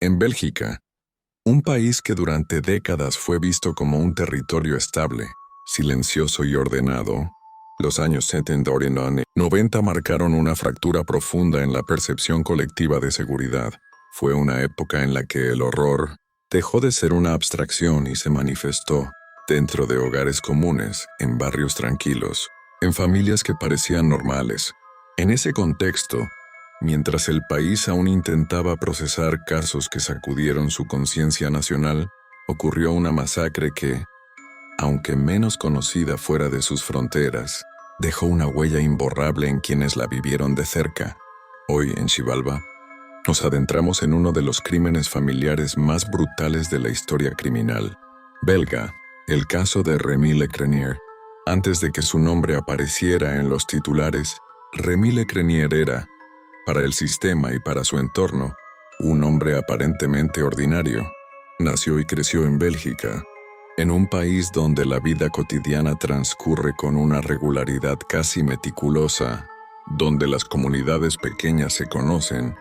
En Bélgica, un país que durante décadas fue visto como un territorio estable, silencioso y ordenado, los años 70 y 90 marcaron una fractura profunda en la percepción colectiva de seguridad. Fue una época en la que el horror dejó de ser una abstracción y se manifestó dentro de hogares comunes, en barrios tranquilos, en familias que parecían normales. En ese contexto, mientras el país aún intentaba procesar casos que sacudieron su conciencia nacional, ocurrió una masacre que, aunque menos conocida fuera de sus fronteras, dejó una huella imborrable en quienes la vivieron de cerca. Hoy, en Xibalbá, nos adentramos en uno de los crímenes familiares más brutales de la historia criminal belga, el caso de Rémy Lecrenier. Antes de que su nombre apareciera en los titulares, Rémy Lecrenier era, para el sistema y para su entorno, un hombre aparentemente ordinario. Nació y creció en Bélgica, en un país donde la vida cotidiana transcurre con una regularidad casi meticulosa, donde las comunidades pequeñas se conocen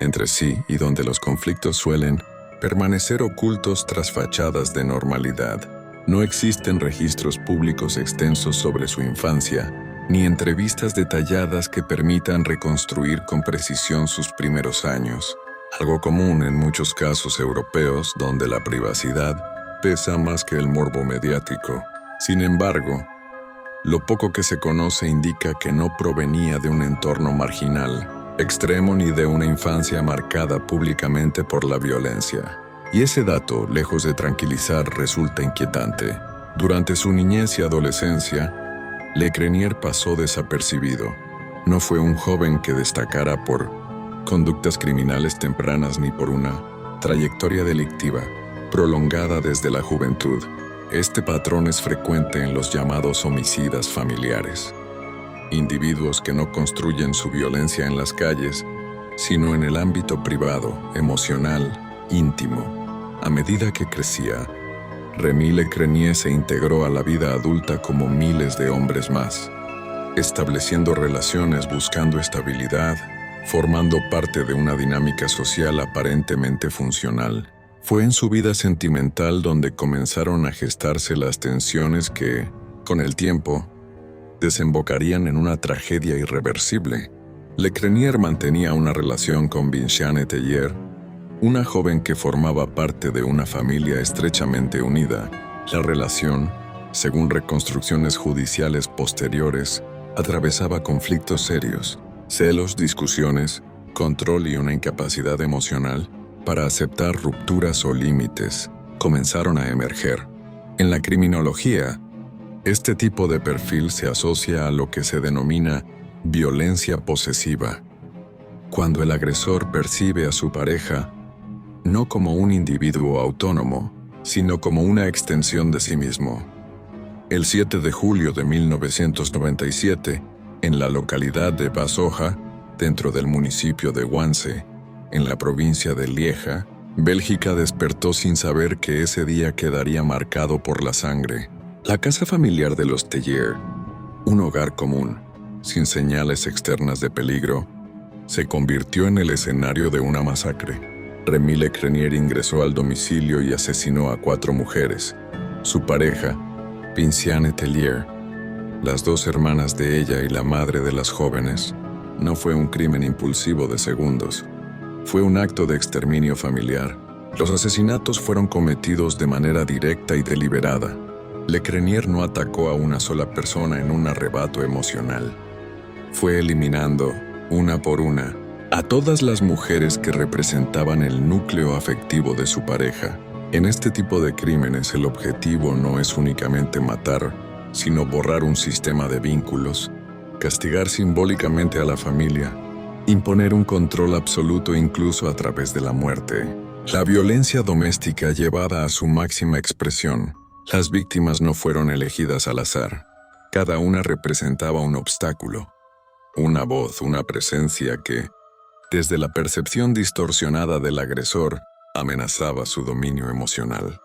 entre sí y donde los conflictos suelen permanecer ocultos tras fachadas de normalidad. No existen registros públicos extensos sobre su infancia, ni entrevistas detalladas que permitan reconstruir con precisión sus primeros años, algo común en muchos casos europeos donde la privacidad pesa más que el morbo mediático. Sin embargo, lo poco que se conoce indica que no provenía de un entorno marginal, extremo ni de una infancia marcada públicamente por la violencia. Y ese dato, lejos de tranquilizar, resulta inquietante. Durante su niñez y adolescencia, Lecrenier pasó desapercibido. No fue un joven que destacara por conductas criminales tempranas ni por una trayectoria delictiva prolongada desde la juventud. Este patrón es frecuente en los llamados homicidas familiares. Individuos que no construyen su violencia en las calles, sino en el ámbito privado, emocional, íntimo. A medida que crecía, Rémy Lecrenier se integró a la vida adulta como miles de hombres más, estableciendo relaciones buscando estabilidad, formando parte de una dinámica social aparentemente funcional. Fue en su vida sentimental donde comenzaron a gestarse las tensiones que, con el tiempo, desembocarían en una tragedia irreversible. Lecrenier mantenía una relación con Vinciane Tellier, una joven que formaba parte de una familia estrechamente unida. La relación, según reconstrucciones judiciales posteriores, atravesaba conflictos serios, celos, discusiones, control y una incapacidad emocional para aceptar rupturas o límites comenzaron a emerger. En la criminología, este tipo de perfil se asocia a lo que se denomina violencia posesiva, cuando el agresor percibe a su pareja no como un individuo autónomo, sino como una extensión de sí mismo. El 7 de julio de 1997, en la localidad de Bazoja, dentro del municipio de Wannsee, en la provincia de Lieja, Bélgica despertó sin saber que ese día quedaría marcado por la sangre. La casa familiar de los Tellier, un hogar común, sin señales externas de peligro, se convirtió en el escenario de una masacre. Rémy Lecrenier ingresó al domicilio y asesinó a 4 mujeres, su pareja, Vinciane Tellier, las 2 hermanas de ella y la madre de las jóvenes. No fue un crimen impulsivo de segundos, fue un acto de exterminio familiar. Los asesinatos fueron cometidos de manera directa y deliberada. Lecrenier no atacó a una sola persona en un arrebato emocional. Fue eliminando, una por una, a todas las mujeres que representaban el núcleo afectivo de su pareja. En este tipo de crímenes el objetivo no es únicamente matar, sino borrar un sistema de vínculos, castigar simbólicamente a la familia, imponer un control absoluto incluso a través de la muerte. La violencia doméstica llevada a su máxima expresión. Las víctimas no fueron elegidas al azar. Cada una representaba un obstáculo, una voz, una presencia que, desde la percepción distorsionada del agresor, amenazaba su dominio emocional.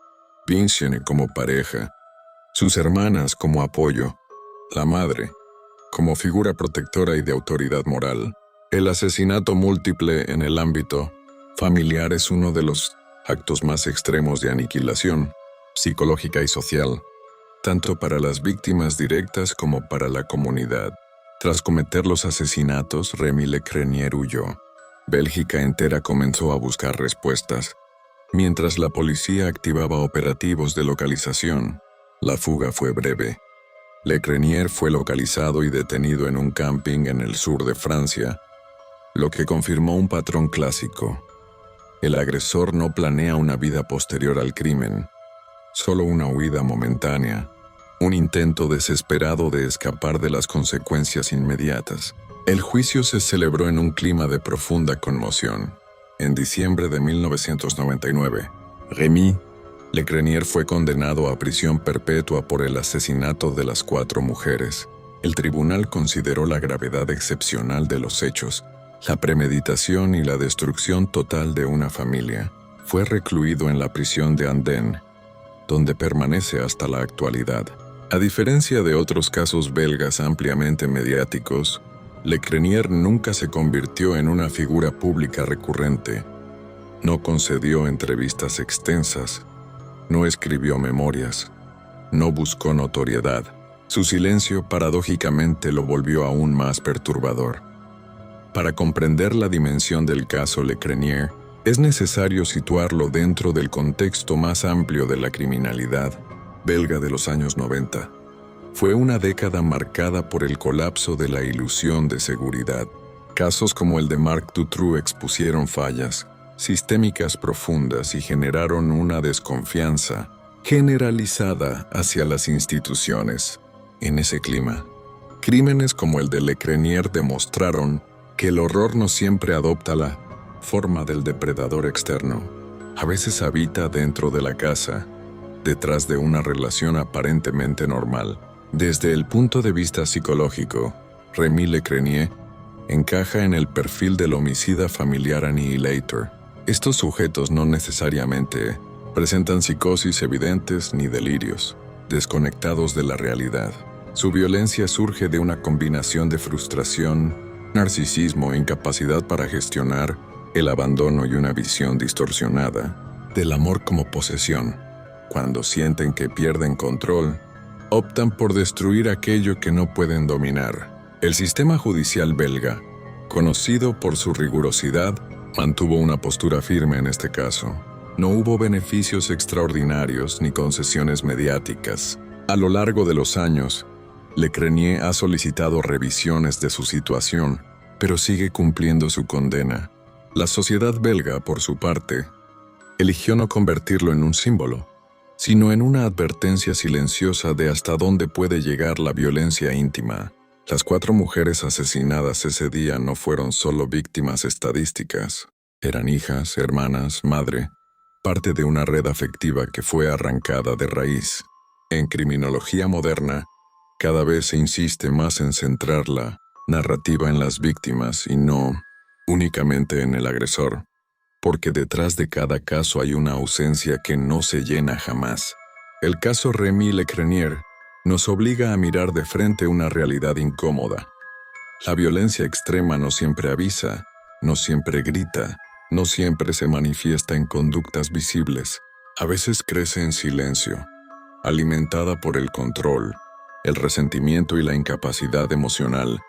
Vinciane como pareja, sus hermanas como apoyo, la madre como figura protectora y de autoridad moral. El asesinato múltiple en el ámbito familiar es uno de los actos más extremos de aniquilación psicológica y social, tanto para las víctimas directas como para la comunidad. Tras cometer los asesinatos, Rémy Lecrenier huyó. Bélgica entera comenzó a buscar respuestas. Mientras la policía activaba operativos de localización, la fuga fue breve. Lecrenier fue localizado y detenido en un camping en el sur de Francia, lo que confirmó un patrón clásico. El agresor no planea una vida posterior al crimen, solo una huida momentánea, un intento desesperado de escapar de las consecuencias inmediatas. El juicio se celebró en un clima de profunda conmoción. En diciembre de 1999, Rémy Lecrenier fue condenado a prisión perpetua por el asesinato de las 4 mujeres. El tribunal consideró la gravedad excepcional de los hechos, la premeditación y la destrucción total de una familia. Fue recluido en la prisión de Andenne, donde permanece hasta la actualidad. A diferencia de otros casos belgas ampliamente mediáticos, Lecrenier nunca se convirtió en una figura pública recurrente. No concedió entrevistas extensas, no escribió memorias, no buscó notoriedad. Su silencio paradójicamente lo volvió aún más perturbador. Para comprender la dimensión del caso Lecrenier, es necesario situarlo dentro del contexto más amplio de la criminalidad belga de los años 90. Fue una década marcada por el colapso de la ilusión de seguridad. Casos como el de Marc Dutroux expusieron fallas sistémicas profundas y generaron una desconfianza generalizada hacia las instituciones. En ese clima, crímenes como el de Lecrenier demostraron que el horror no siempre adopta la forma del depredador externo. A veces habita dentro de la casa, detrás de una relación aparentemente normal. Desde el punto de vista psicológico, Rémy Lecrenier encaja en el perfil del homicida familiar annihilator. Estos sujetos no necesariamente presentan psicosis evidentes ni delirios, desconectados de la realidad. Su violencia surge de una combinación de frustración, narcisismo e incapacidad para gestionar el abandono y una visión distorsionada del amor como posesión. Cuando sienten que pierden control, optan por destruir aquello que no pueden dominar. El sistema judicial belga, conocido por su rigurosidad, mantuvo una postura firme en este caso. No hubo beneficios extraordinarios ni concesiones mediáticas. A lo largo de los años, Lecrenier ha solicitado revisiones de su situación, pero sigue cumpliendo su condena. La sociedad belga, por su parte, eligió no convertirlo en un símbolo, sino en una advertencia silenciosa de hasta dónde puede llegar la violencia íntima. Las 4 mujeres asesinadas ese día no fueron solo víctimas estadísticas. Eran hijas, hermanas, madre, parte de una red afectiva que fue arrancada de raíz. En criminología moderna, cada vez se insiste más en centrar la narrativa en las víctimas y no únicamente en el agresor, porque detrás de cada caso hay una ausencia que no se llena jamás. El caso Rémy Lecrenier nos obliga a mirar de frente una realidad incómoda. La violencia extrema no siempre avisa, no siempre grita, no siempre se manifiesta en conductas visibles. A veces crece en silencio, alimentada por el control, el resentimiento y la incapacidad emocional,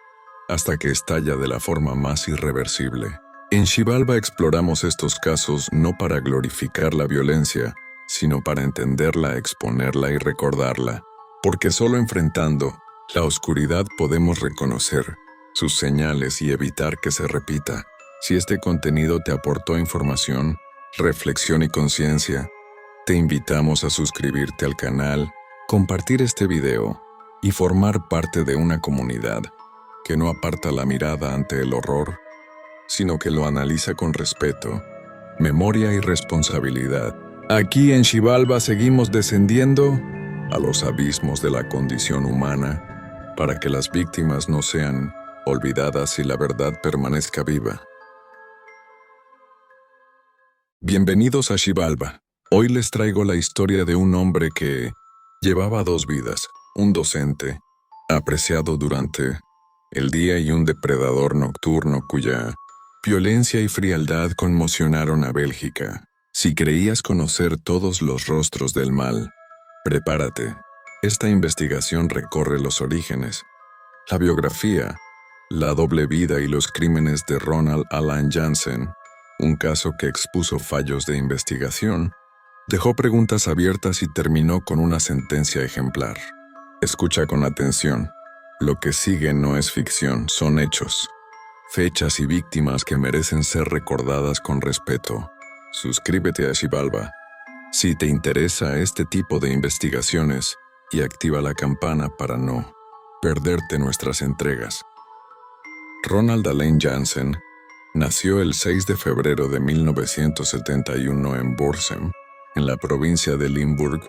hasta que estalla de la forma más irreversible. En Xibalba exploramos estos casos no para glorificar la violencia, sino para entenderla, exponerla y recordarla, porque solo enfrentando la oscuridad podemos reconocer sus señales y evitar que se repita. Si este contenido te aportó información, reflexión y conciencia, te invitamos a suscribirte al canal, compartir este video y formar parte de una comunidad que no aparta la mirada ante el horror, sino que lo analiza con respeto, memoria y responsabilidad. Aquí en Xibalba seguimos descendiendo a los abismos de la condición humana para que las víctimas no sean olvidadas y la verdad permanezca viva. Bienvenidos a Xibalba. Hoy les traigo la historia de un hombre que llevaba 2 vidas, un docente, apreciado durante el día y un depredador nocturno cuya Violencia y frialdad conmocionaron a Bélgica. Si creías conocer todos los rostros del mal, prepárate. Esta investigación recorre los orígenes, la biografía, la doble vida y los crímenes de Ronald Alan Jansen, un caso que expuso fallos de investigación, dejó preguntas abiertas y terminó con una sentencia ejemplar. Escucha con atención. Lo que sigue no es ficción, son hechos. Fechas y víctimas que merecen ser recordadas con respeto. Suscríbete a Xibalba si te interesa este tipo de investigaciones y activa la campana para no perderte nuestras entregas. Ronald Alain Jansen nació el 6 de febrero de 1971 en Bursum, en la provincia de Limburg,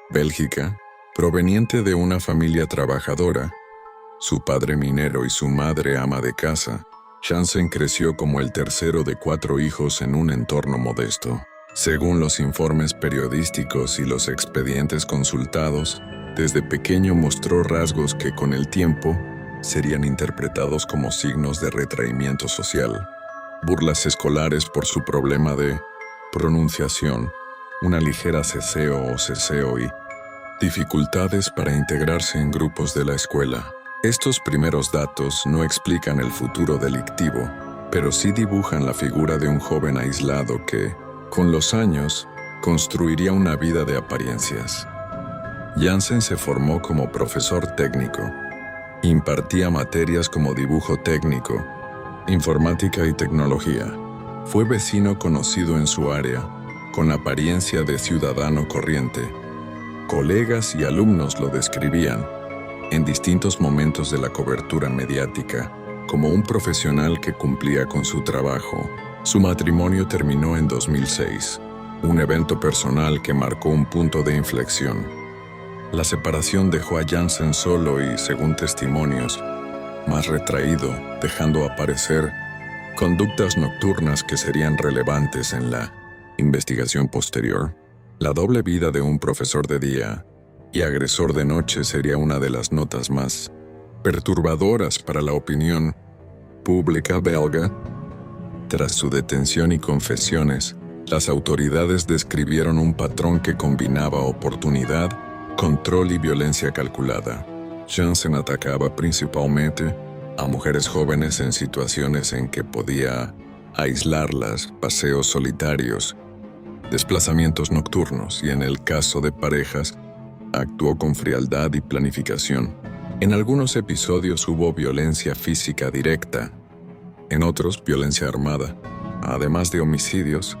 Bélgica, proveniente de una familia trabajadora. Su padre minero y su madre ama de casa. Jansen creció como el tercero de 4 hijos en un entorno modesto. Según los informes periodísticos y los expedientes consultados, desde pequeño mostró rasgos que con el tiempo serían interpretados como signos de retraimiento social. Burlas escolares por su problema de pronunciación, una ligera ceseo o ceseo y dificultades para integrarse en grupos de la escuela. Estos primeros datos no explican el futuro delictivo, pero sí dibujan la figura de un joven aislado que, con los años, construiría una vida de apariencias. Jansen se formó como profesor técnico. Impartía materias como dibujo técnico, informática y tecnología. Fue vecino conocido en su área, con apariencia de ciudadano corriente. Colegas y alumnos lo describían, en distintos momentos de la cobertura mediática, como un profesional que cumplía con su trabajo. Su matrimonio terminó en 2006, un evento personal que marcó un punto de inflexión. La separación dejó a Jansen solo y, según testimonios, más retraído, dejando aparecer conductas nocturnas que serían relevantes en la investigación posterior. La doble vida de un profesor de día y agresor de noche sería una de las notas más perturbadoras para la opinión pública belga. Tras su detención y confesiones, las autoridades describieron un patrón que combinaba oportunidad, control y violencia calculada. Jansen atacaba principalmente a mujeres jóvenes en situaciones en que podía aislarlas, paseos solitarios, desplazamientos nocturnos y, en el caso de parejas, actuó con frialdad y planificación. En algunos episodios hubo violencia física directa, en otros violencia armada. Además de homicidios,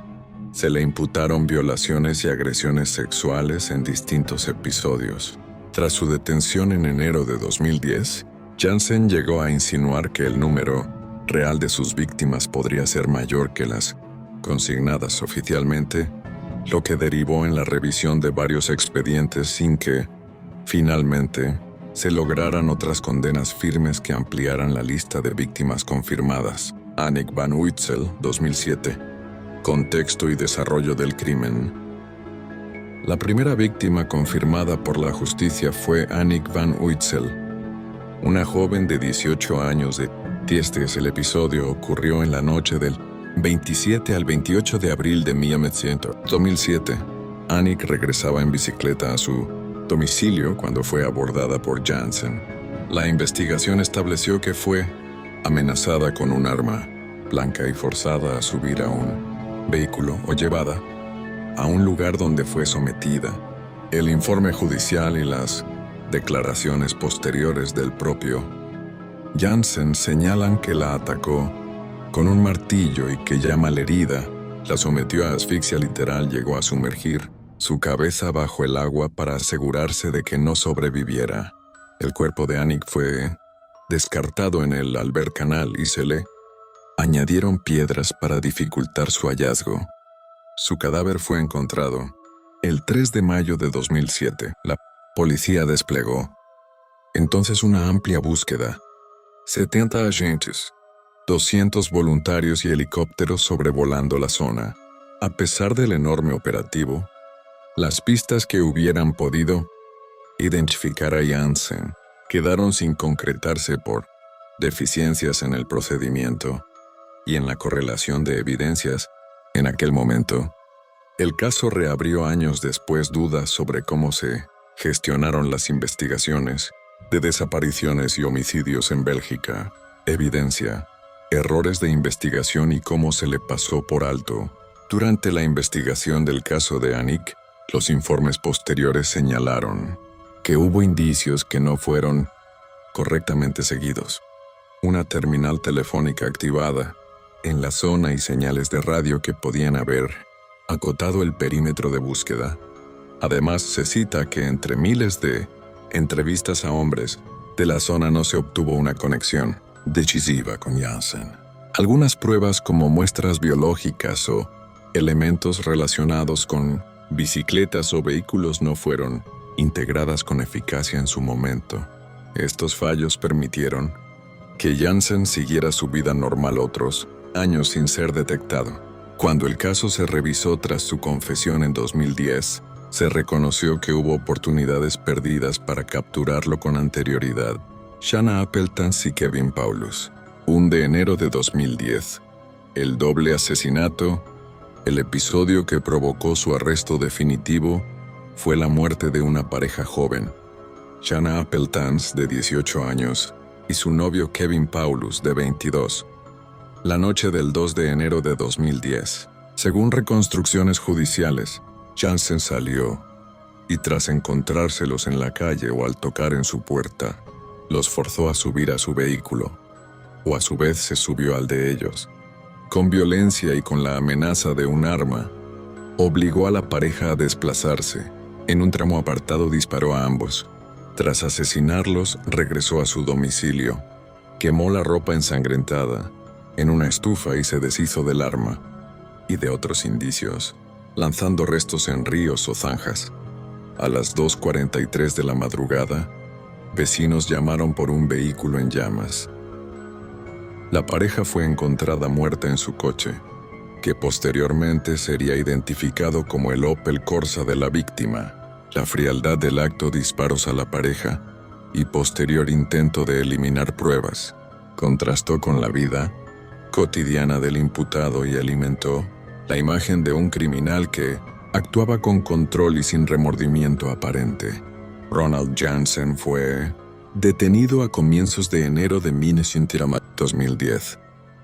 se le imputaron violaciones y agresiones sexuales en distintos episodios. Tras su detención en enero de 2010, Jansen llegó a insinuar que el número real de sus víctimas podría ser mayor que las consignadas oficialmente, lo que derivó en la revisión de varios expedientes sin que, finalmente, se lograran otras condenas firmes que ampliaran la lista de víctimas confirmadas. Annick van Uytzel, 2007. Contexto y desarrollo del crimen. La primera víctima confirmada por la justicia fue Annick van Uytzel, una joven de 18 años de Tiestes. El episodio ocurrió en la noche del 27 al 28 de abril de 2007. Annick regresaba en bicicleta a su domicilio cuando fue abordada por Jansen. La investigación estableció que fue amenazada con un arma blanca y forzada a subir a un vehículo o llevada a un lugar donde fue sometida. El informe judicial y las declaraciones posteriores del propio Jansen señalan que la atacó con un martillo y que ya malherida, la sometió a asfixia literal. Llegó a sumergir su cabeza bajo el agua para asegurarse de que no sobreviviera. El cuerpo de Annick fue descartado en el Albercanal y se le añadieron piedras para dificultar su hallazgo. Su cadáver fue encontrado el 3 de mayo de 2007. La policía desplegó entonces una amplia búsqueda. 70 agentes, 200 voluntarios y helicópteros sobrevolando la zona. A pesar del enorme operativo, las pistas que hubieran podido identificar a Jansen quedaron sin concretarse por deficiencias en el procedimiento. y en la correlación de evidencias, en aquel momento, el caso reabrió años después dudas sobre cómo se gestionaron las investigaciones de desapariciones y homicidios en Bélgica, evidencia, errores de investigación y cómo se le pasó por alto. Durante la investigación del caso de Annick, los informes posteriores señalaron que hubo indicios que no fueron correctamente seguidos. Una terminal telefónica activada en la zona y señales de radio que podían haber acotado el perímetro de búsqueda. Además, se cita que entre miles de entrevistas a hombres de la zona no se obtuvo una conexión decisiva con Janssen. Algunas pruebas como muestras biológicas o elementos relacionados con bicicletas o vehículos no fueron integradas con eficacia en su momento. Estos fallos permitieron que Janssen siguiera su vida normal otros años sin ser detectado. Cuando el caso se revisó tras su confesión en 2010, se reconoció que hubo oportunidades perdidas para capturarlo con anterioridad. Shanna Appeltans y Kevin Paulus. 1 de enero de 2010. El doble asesinato. El episodio que provocó su arresto definitivo fue la muerte de una pareja joven, Shanna Appeltans, de 18 años, y su novio Kevin Paulus, de 22. La noche del 2 de enero de 2010. Según reconstrucciones judiciales, Janssen salió y tras encontrárselos en la calle o al tocar en su puerta, los forzó a subir a su vehículo, o a su vez se subió al de ellos. Con violencia y con la amenaza de un arma, obligó a la pareja a desplazarse. En un tramo apartado disparó a ambos. Tras asesinarlos, regresó a su domicilio, quemó la ropa ensangrentada en una estufa y se deshizo del arma y de otros indicios, lanzando restos en ríos o zanjas. A las 2:43 de la madrugada, vecinos llamaron por un vehículo en llamas. La pareja fue encontrada muerta en su coche, que posteriormente sería identificado como el Opel Corsa de la víctima. La frialdad del acto, disparos a la pareja y posterior intento de eliminar pruebas, contrastó con la vida cotidiana del imputado y alimentó la imagen de un criminal que actuaba con control y sin remordimiento aparente. Ronald Janssen fue detenido a comienzos de enero de 2010.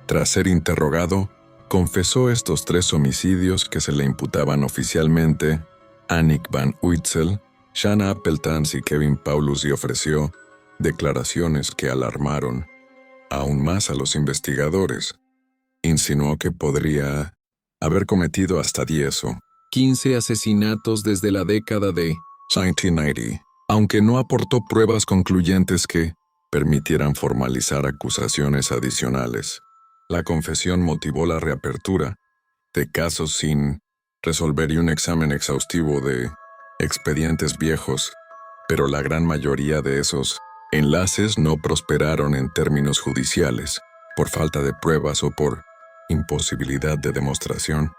Tras ser interrogado, confesó estos 3 homicidios que se le imputaban oficialmente: Annick van Uytzel, Shanna Appeltans y Kevin Paulus, y ofreció declaraciones que alarmaron aún más a los investigadores. Insinuó que podría haber cometido hasta 10 o 15 asesinatos desde la década de 1990, aunque no aportó pruebas concluyentes que permitieran formalizar acusaciones adicionales. La confesión motivó la reapertura de casos sin resolver y un examen exhaustivo de expedientes viejos, pero la gran mayoría de esos enlaces no prosperaron en términos judiciales, por falta de pruebas o por imposibilidad de demostración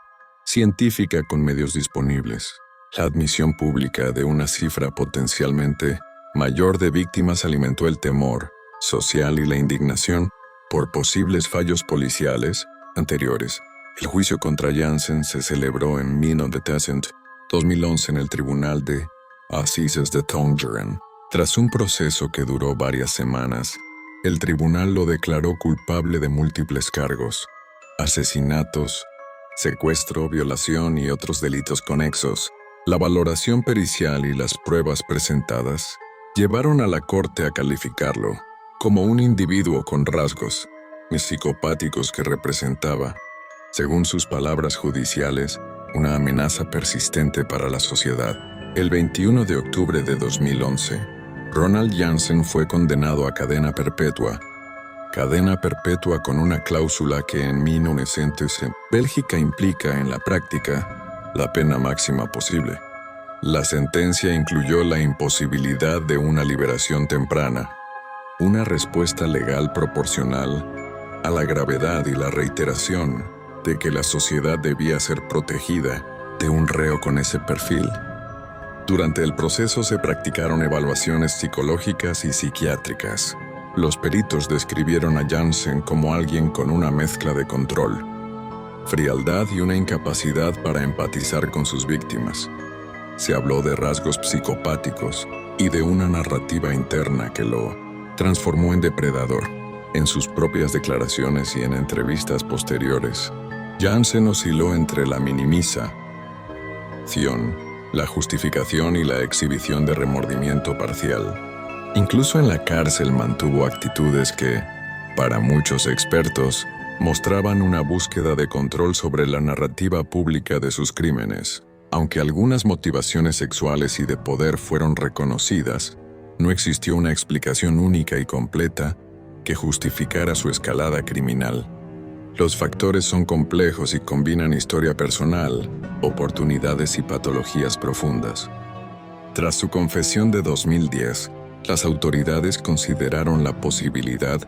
científica con medios disponibles. La admisión pública de una cifra potencialmente mayor de víctimas alimentó el temor social y la indignación por posibles fallos policiales anteriores. El juicio contra Janssen se celebró en 2011 en el Tribunal de Assises de Tongeren. Tras un proceso que duró varias semanas, el tribunal lo declaró culpable de múltiples cargos: asesinatos, secuestro, violación y otros delitos conexos. La valoración pericial y las pruebas presentadas llevaron a la corte a calificarlo como un individuo con rasgos psicopáticos que representaba, según sus palabras judiciales, una amenaza persistente para la sociedad. El 21 de octubre de 2011, Ronald Janssen fue condenado a cadena perpetua. Cadena perpetua con una cláusula que en 1900 en Bélgica implica en la práctica la pena máxima posible. La sentencia incluyó la imposibilidad de una liberación temprana, una respuesta legal proporcional a la gravedad y la reiteración de que la sociedad debía ser protegida de un reo con ese perfil. Durante el proceso se practicaron evaluaciones psicológicas y psiquiátricas. Los peritos describieron a Jansen como alguien con una mezcla de control, frialdad y una incapacidad para empatizar con sus víctimas. Se habló de rasgos psicopáticos y de una narrativa interna que lo transformó en depredador. En sus propias declaraciones y en entrevistas posteriores, Jansen osciló entre la minimización, la justificación y la exhibición de remordimiento parcial. Incluso en la cárcel mantuvo actitudes que, para muchos expertos, mostraban una búsqueda de control sobre la narrativa pública de sus crímenes. Aunque algunas motivaciones sexuales y de poder fueron reconocidas, no existió una explicación única y completa que justificara su escalada criminal. Los factores son complejos y combinan historia personal, oportunidades y patologías profundas. Tras su confesión de 2010, las autoridades consideraron la posibilidad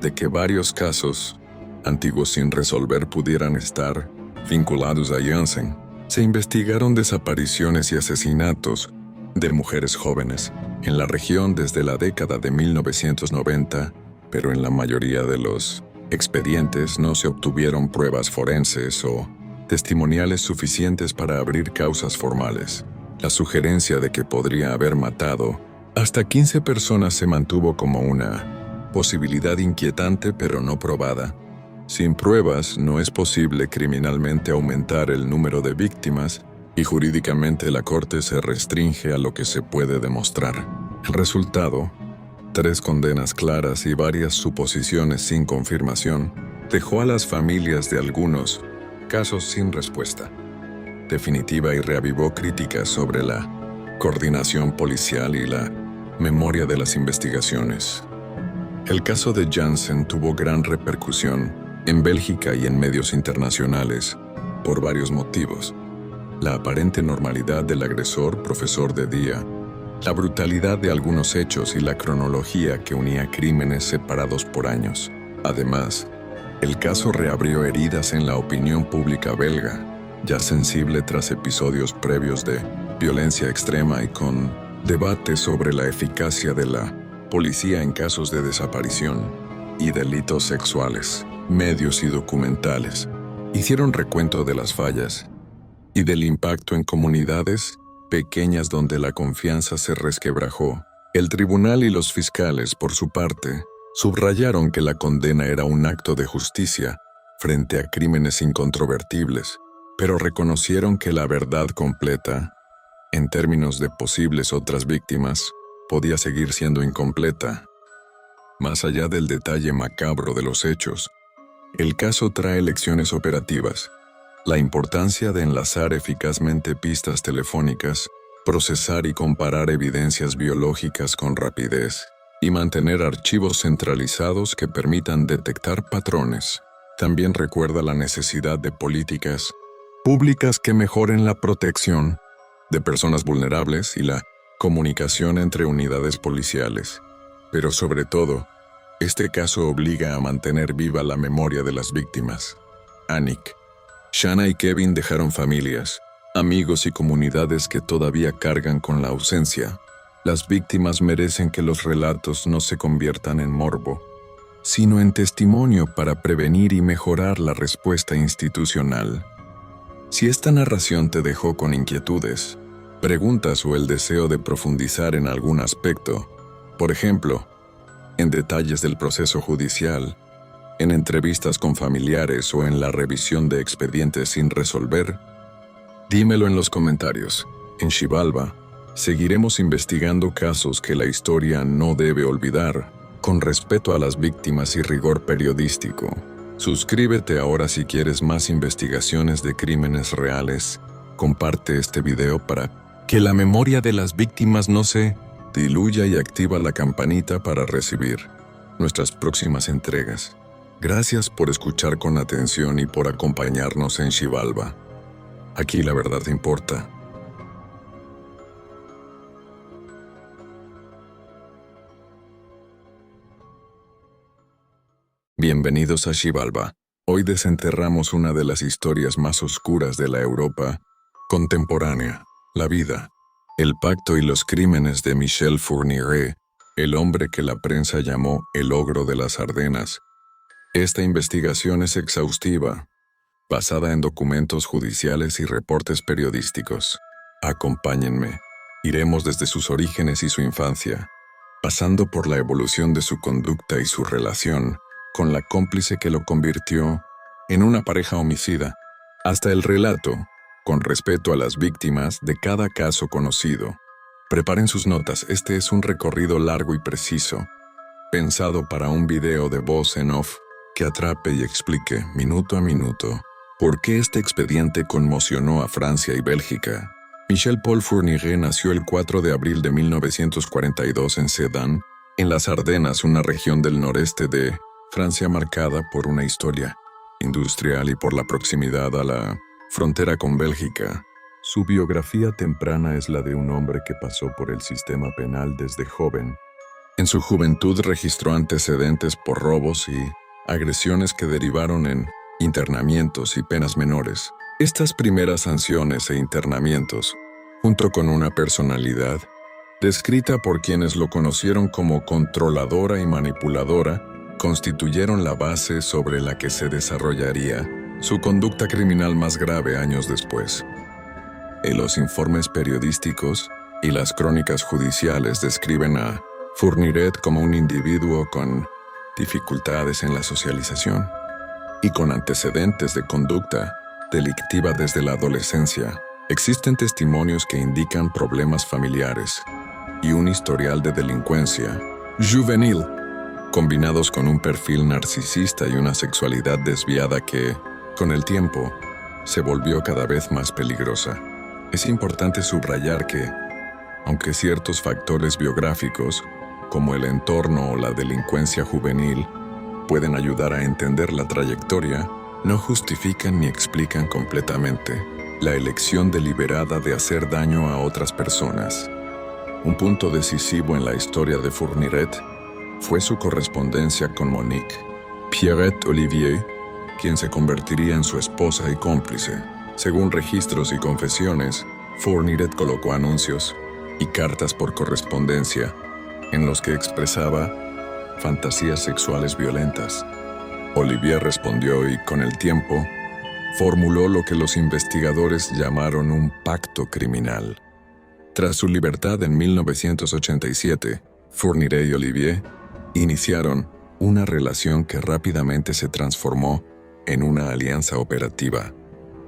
de que varios casos antiguos sin resolver pudieran estar vinculados a Jansen. Se investigaron desapariciones y asesinatos de mujeres jóvenes en la región desde la década de 1990, pero en la mayoría de los expedientes no se obtuvieron pruebas forenses o testimoniales suficientes para abrir causas formales. La sugerencia de que podría haber matado hasta 15 personas se mantuvo como una posibilidad inquietante pero no probada. Sin pruebas no es posible criminalmente aumentar el número de víctimas y jurídicamente la Corte se restringe a lo que se puede demostrar. El resultado, 3 condenas claras y varias suposiciones sin confirmación, dejó a las familias de algunos casos sin respuesta definitiva y reavivó críticas sobre la coordinación policial y la memoria de las investigaciones. El caso de Jansen tuvo gran repercusión en Bélgica y en medios internacionales por varios motivos. La aparente normalidad del agresor profesor de día, la brutalidad de algunos hechos y la cronología que unía crímenes separados por años. Además, el caso reabrió heridas en la opinión pública belga, ya sensible tras episodios previos de violencia extrema y con debate sobre la eficacia de la policía en casos de desaparición y delitos sexuales. Medios y documentales hicieron recuento de las fallas y del impacto en comunidades pequeñas donde la confianza se resquebrajó. El tribunal y los fiscales, por su parte, subrayaron que la condena era un acto de justicia frente a crímenes incontrovertibles, pero reconocieron que la verdad completa, en términos de posibles otras víctimas, podía seguir siendo incompleta. Más allá del detalle macabro de los hechos, el caso trae lecciones operativas. La importancia de enlazar eficazmente pistas telefónicas, procesar y comparar evidencias biológicas con rapidez, y mantener archivos centralizados que permitan detectar patrones. También recuerda la necesidad de políticas públicas que mejoren la protección de personas vulnerables y la comunicación entre unidades policiales. Pero sobre todo, este caso obliga a mantener viva la memoria de las víctimas. Annick, Shanna y Kevin dejaron familias, amigos y comunidades que todavía cargan con la ausencia. Las víctimas merecen que los relatos no se conviertan en morbo, sino en testimonio para prevenir y mejorar la respuesta institucional. Si esta narración te dejó con inquietudes, preguntas o el deseo de profundizar en algún aspecto, por ejemplo, en detalles del proceso judicial, en entrevistas con familiares o en la revisión de expedientes sin resolver, dímelo en los comentarios. En Xibalba, seguiremos investigando casos que la historia no debe olvidar, con respeto a las víctimas y rigor periodístico. Suscríbete ahora si quieres más investigaciones de crímenes reales. Comparte este video para que la memoria de las víctimas no se diluya y activa la campanita para recibir nuestras próximas entregas. Gracias por escuchar con atención y por acompañarnos en Xibalba. Aquí la verdad importa. Bienvenidos a Xibalba. Hoy desenterramos una de las historias más oscuras de la Europa contemporánea, la vida, el pacto y los crímenes de Michel Fourniret, el hombre que la prensa llamó el ogro de las Ardenas. Esta investigación es exhaustiva, basada en documentos judiciales y reportes periodísticos. Acompáñenme. Iremos desde sus orígenes y su infancia, pasando por la evolución de su conducta y su relación con la cómplice que lo convirtió en una pareja homicida, hasta el relato, con respeto a las víctimas de cada caso conocido. Preparen sus notas, este es un recorrido largo y preciso, pensado para un video de voz en off que atrape y explique, minuto a minuto, por qué este expediente conmocionó a Francia y Bélgica. Michel Paul Fourniret nació el 4 de abril de 1942 en Sedan, en las Ardenas, una región del noreste de Francia marcada por una historia industrial y por la proximidad a la frontera con Bélgica. Su biografía temprana es la de un hombre que pasó por el sistema penal desde joven. En su juventud registró antecedentes por robos y agresiones que derivaron en internamientos y penas menores. Estas primeras sanciones e internamientos, junto con una personalidad descrita por quienes lo conocieron como controladora y manipuladora, constituyeron la base sobre la que se desarrollaría su conducta criminal más grave años después. En los informes periodísticos y las crónicas judiciales describen a Fourniret como un individuo con dificultades en la socialización y con antecedentes de conducta delictiva desde la adolescencia. Existen testimonios que indican problemas familiares y un historial de delincuencia juvenil, combinados con un perfil narcisista y una sexualidad desviada que, con el tiempo, se volvió cada vez más peligrosa. Es importante subrayar que, aunque ciertos factores biográficos, como el entorno o la delincuencia juvenil, pueden ayudar a entender la trayectoria, no justifican ni explican completamente la elección deliberada de hacer daño a otras personas. Un punto decisivo en la historia de Fourniret fue su correspondencia con Monique Pierrette Olivier, quien se convertiría en su esposa y cómplice. Según registros y confesiones, Fourniret colocó anuncios y cartas por correspondencia en los que expresaba fantasías sexuales violentas. Olivier respondió y, con el tiempo, formuló lo que los investigadores llamaron un pacto criminal. Tras su libertad en 1987, Fourniret y Olivier iniciaron una relación que rápidamente se transformó en una alianza operativa.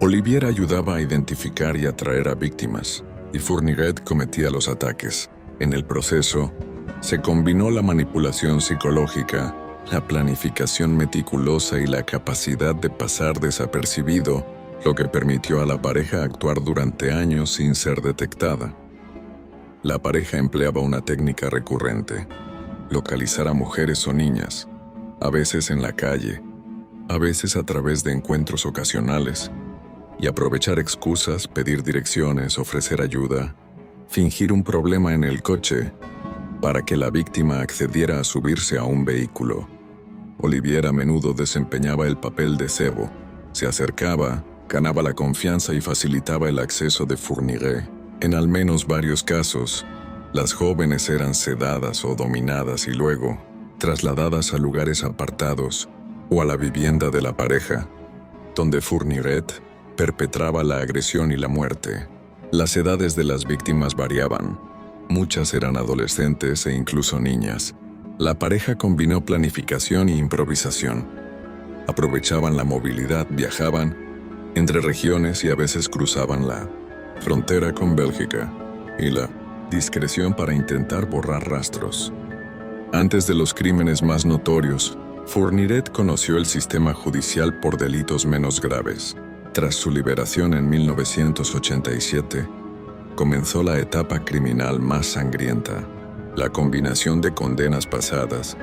Olivier ayudaba a identificar y atraer a víctimas, y Fourniret cometía los ataques. En el proceso, se combinó la manipulación psicológica, la planificación meticulosa y la capacidad de pasar desapercibido, lo que permitió a la pareja actuar durante años sin ser detectada. La pareja empleaba una técnica recurrente: localizar a mujeres o niñas, a veces en la calle, a veces a través de encuentros ocasionales, y aprovechar excusas, pedir direcciones, ofrecer ayuda, fingir un problema en el coche, para que la víctima accediera a subirse a un vehículo. Olivier a menudo desempeñaba el papel de cebo. Se acercaba, ganaba la confianza y facilitaba el acceso de Fourniret. En al menos varios casos, las jóvenes eran sedadas o dominadas y luego trasladadas a lugares apartados o a la vivienda de la pareja, donde Fourniret perpetraba la agresión y la muerte. Las edades de las víctimas variaban. Muchas eran adolescentes e incluso niñas. La pareja combinó planificación y improvisación. Aprovechaban la movilidad, viajaban entre regiones y a veces cruzaban la frontera con Bélgica, y la discreción para intentar borrar rastros. Antes de los crímenes más notorios, Fourniret conoció el sistema judicial por delitos menos graves. Tras su liberación en 1987, comenzó la etapa criminal más sangrienta. La combinación de condenas pasadas,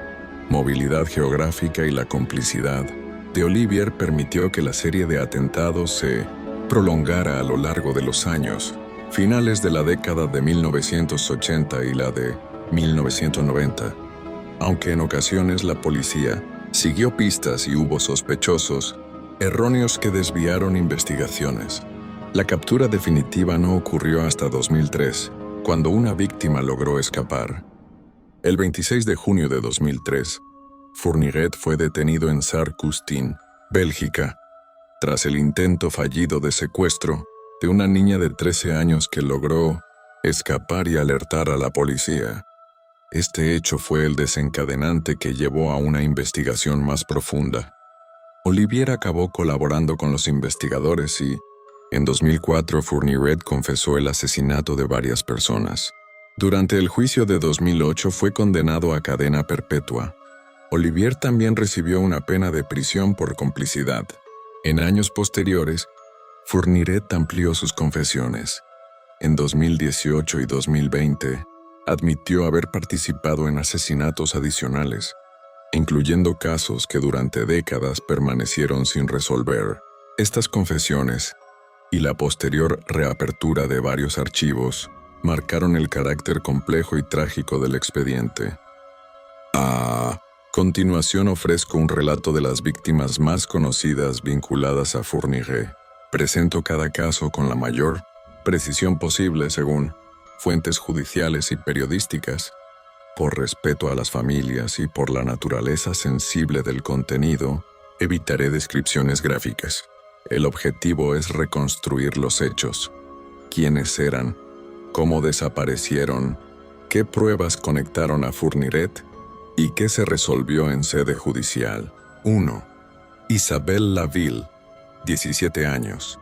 movilidad geográfica y la complicidad de Olivier permitió que la serie de atentados se prolongara a lo largo de los años, finales de la década de 1980 y la de 1990. Aunque en ocasiones la policía siguió pistas y hubo sospechosos erróneos que desviaron investigaciones, la captura definitiva no ocurrió hasta 2003, cuando una víctima logró escapar. El 26 de junio de 2003, Fourniret fue detenido en Sarre-Custine, Bélgica, tras el intento fallido de secuestro de una niña de 13 años que logró escapar y alertar a la policía. Este hecho fue el desencadenante que llevó a una investigación más profunda. Olivier acabó colaborando con los investigadores y, en 2004, Fourniret confesó el asesinato de varias personas. Durante el juicio de 2008 fue condenado a cadena perpetua. Olivier también recibió una pena de prisión por complicidad. En años posteriores, Fourniret amplió sus confesiones. En 2018 y 2020, admitió haber participado en asesinatos adicionales, incluyendo casos que durante décadas permanecieron sin resolver. Estas confesiones y la posterior reapertura de varios archivos marcaron el carácter complejo y trágico del expediente. A continuación ofrezco un relato de las víctimas más conocidas vinculadas a Fourniret. Presento cada caso con la mayor precisión posible según fuentes judiciales y periodísticas. Por respeto a las familias y por la naturaleza sensible del contenido, evitaré descripciones gráficas. El objetivo es reconstruir los hechos. ¿Quiénes eran? ¿Cómo desaparecieron? ¿Qué pruebas conectaron a Fourniret? ¿Y qué se resolvió en sede judicial? 1. Isabelle Laville, 17 años.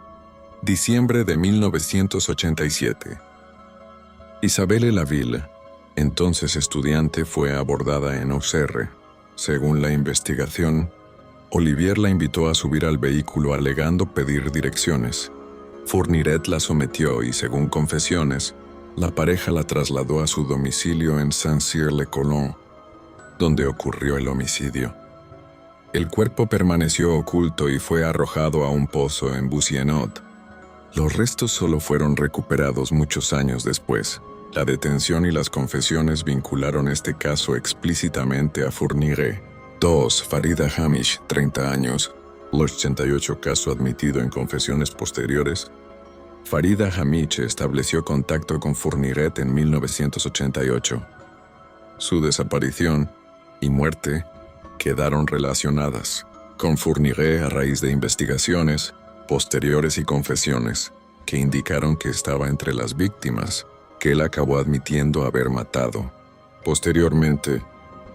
Diciembre de 1987. Isabelle Laville, entonces estudiante, fue abordada en Auxerre. Según la investigación, Olivier la invitó a subir al vehículo alegando pedir direcciones. Fourniret la sometió y, según confesiones, la pareja la trasladó a su domicilio en Saint-Cyr-le-Colon, donde ocurrió el homicidio. El cuerpo permaneció oculto y fue arrojado a un pozo en Bussienot. Los restos solo fueron recuperados muchos años después. La detención y las confesiones vincularon este caso explícitamente a Fourniret. 2. Farida Hamish, 30 años. Los 88 caso admitido en confesiones posteriores. Farida Hamish estableció contacto con Fourniret en 1988. Su desaparición y muerte quedaron relacionadas con Fourniret a raíz de investigaciones posteriores y confesiones que indicaron que estaba entre las víctimas que él acabó admitiendo haber matado. Posteriormente,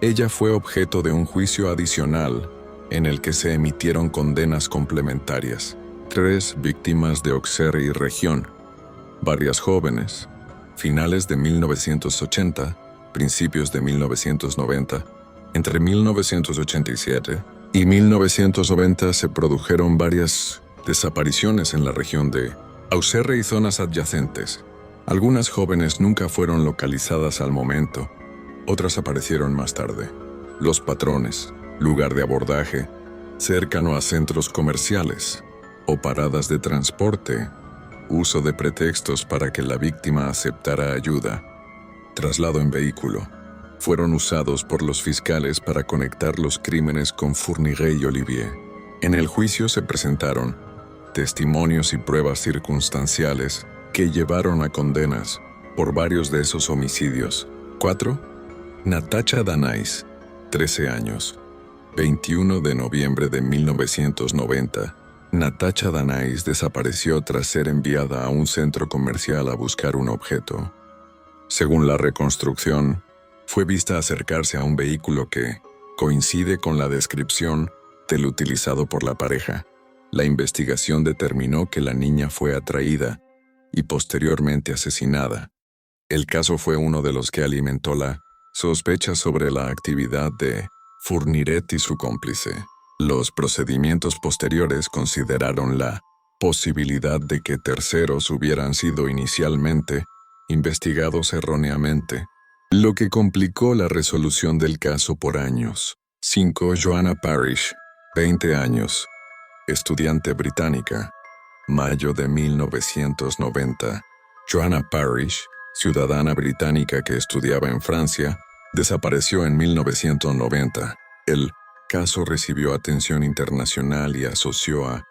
ella fue objeto de un juicio adicional en el que se emitieron condenas complementarias. 3 víctimas de Auxerre y región, varias jóvenes, finales de 1980, principios de 1990. Entre 1987 y 1990 se produjeron varias desapariciones en la región de Auxerre y zonas adyacentes. Algunas jóvenes nunca fueron localizadas al momento, otras aparecieron más tarde. Los patrones: lugar de abordaje, cercano a centros comerciales o paradas de transporte, uso de pretextos para que la víctima aceptara ayuda, traslado en vehículo, fueron usados por los fiscales para conectar los crímenes con Fourniret y Olivier. En el juicio se presentaron testimonios y pruebas circunstanciales que llevaron a condenas por varios de esos homicidios. 4. Natacha Danais, 13 años. 21 de noviembre de 1990. Natacha Danais desapareció tras ser enviada a un centro comercial a buscar un objeto. Según la reconstrucción, fue vista acercarse a un vehículo que coincide con la descripción del utilizado por la pareja. La investigación determinó que la niña fue atraída y posteriormente asesinada. El caso fue uno de los que alimentó la sospecha sobre la actividad de Fourniret y su cómplice. Los procedimientos posteriores consideraron la posibilidad de que terceros hubieran sido inicialmente investigados erróneamente, lo que complicó la resolución del caso por años. 5. Joanna Parish, 20 años. Estudiante británica. Mayo de 1990. Joanna Parish, ciudadana británica que estudiaba en Francia, desapareció en 1990. El caso recibió atención internacional y asoció a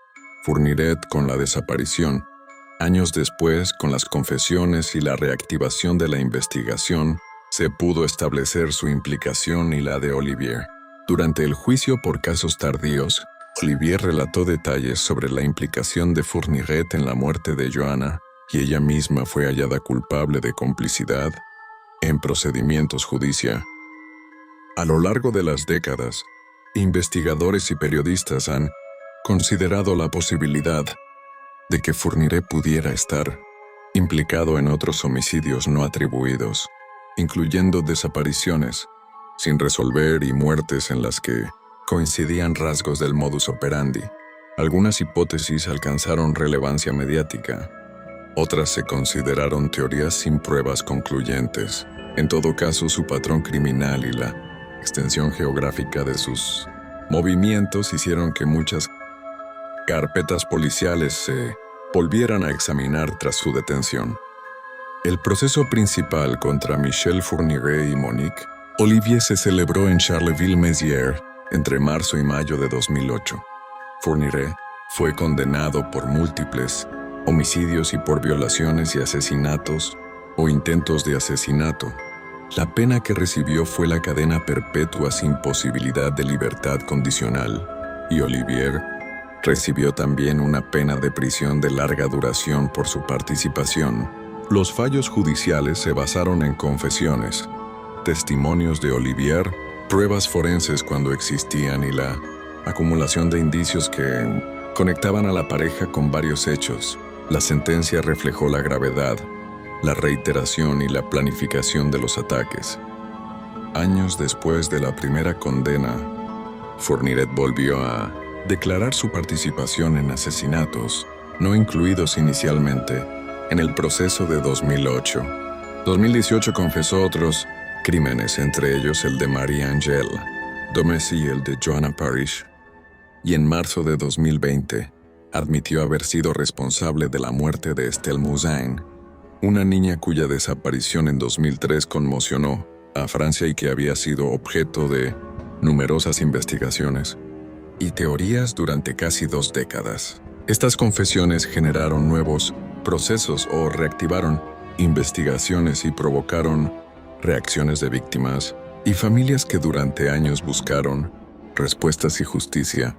Fourniret con la desaparición. Años después, con las confesiones y la reactivación de la investigación, se pudo establecer su implicación y la de Olivier. Durante el juicio por casos tardíos, Olivier relató detalles sobre la implicación de Fourniret en la muerte de Johanna, y ella misma fue hallada culpable de complicidad en procedimientos judiciales. A lo largo de las décadas, investigadores y periodistas han considerado la posibilidad de que Fourniret pudiera estar implicado en otros homicidios no atribuidos, incluyendo desapariciones sin resolver y muertes en las que coincidían rasgos del modus operandi. Algunas hipótesis alcanzaron relevancia mediática, otras se consideraron teorías sin pruebas concluyentes. En todo caso, su patrón criminal y la extensión geográfica de sus movimientos hicieron que muchas carpetas policiales se volvieran a examinar tras su detención. El proceso principal contra Michel Fourniret y Monique Olivier se celebró en Charleville-Mézières entre marzo y mayo de 2008. Fourniret fue condenado por múltiples homicidios y por violaciones y asesinatos o intentos de asesinato. La pena que recibió fue la cadena perpetua sin posibilidad de libertad condicional, y Olivier recibió también una pena de prisión de larga duración por su participación. Los fallos judiciales se basaron en confesiones, testimonios de Olivier, pruebas forenses cuando existían y la acumulación de indicios que conectaban a la pareja con varios hechos. La sentencia reflejó la gravedad, la reiteración y la planificación de los ataques. Años después de la primera condena, Fourniret volvió a declarar su participación en asesinatos, no incluidos inicialmente, en el proceso de 2008. 2018 confesó otros crímenes, entre ellos el de Marie-Angèle Domessi y el de Johanna Parish, y en marzo de 2020 admitió haber sido responsable de la muerte de Estelle Mouzin, una niña cuya desaparición en 2003 conmocionó a Francia y que había sido objeto de numerosas investigaciones y teorías durante casi 2 décadas. Estas confesiones generaron nuevos procesos o reactivaron investigaciones y provocaron reacciones de víctimas y familias que durante años buscaron respuestas y justicia.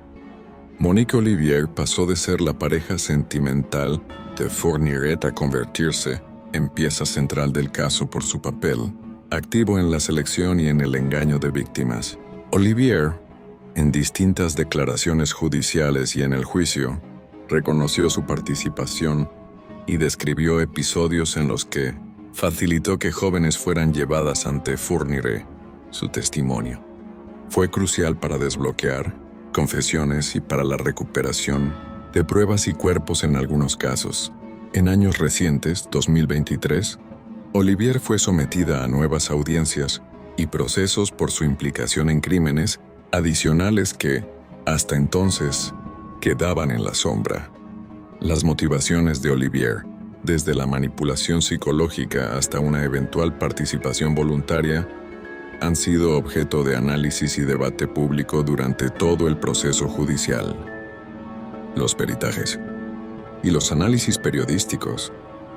Monique Olivier pasó de ser la pareja sentimental de Fourniret a convertirse en pieza central del caso por su papel activo en la selección y en el engaño de víctimas. Olivier, en distintas declaraciones judiciales y en el juicio, reconoció su participación y describió episodios en los que facilitó que jóvenes fueran llevadas ante Fourniret. Su testimonio fue crucial para desbloquear confesiones y para la recuperación de pruebas y cuerpos en algunos casos. En años recientes, 2023, Olivier fue sometida a nuevas audiencias y procesos por su implicación en crímenes adicionales que, hasta entonces, quedaban en la sombra. Las motivaciones de Olivier, desde la manipulación psicológica hasta una eventual participación voluntaria, han sido objeto de análisis y debate público durante todo el proceso judicial. Los peritajes y los análisis periodísticos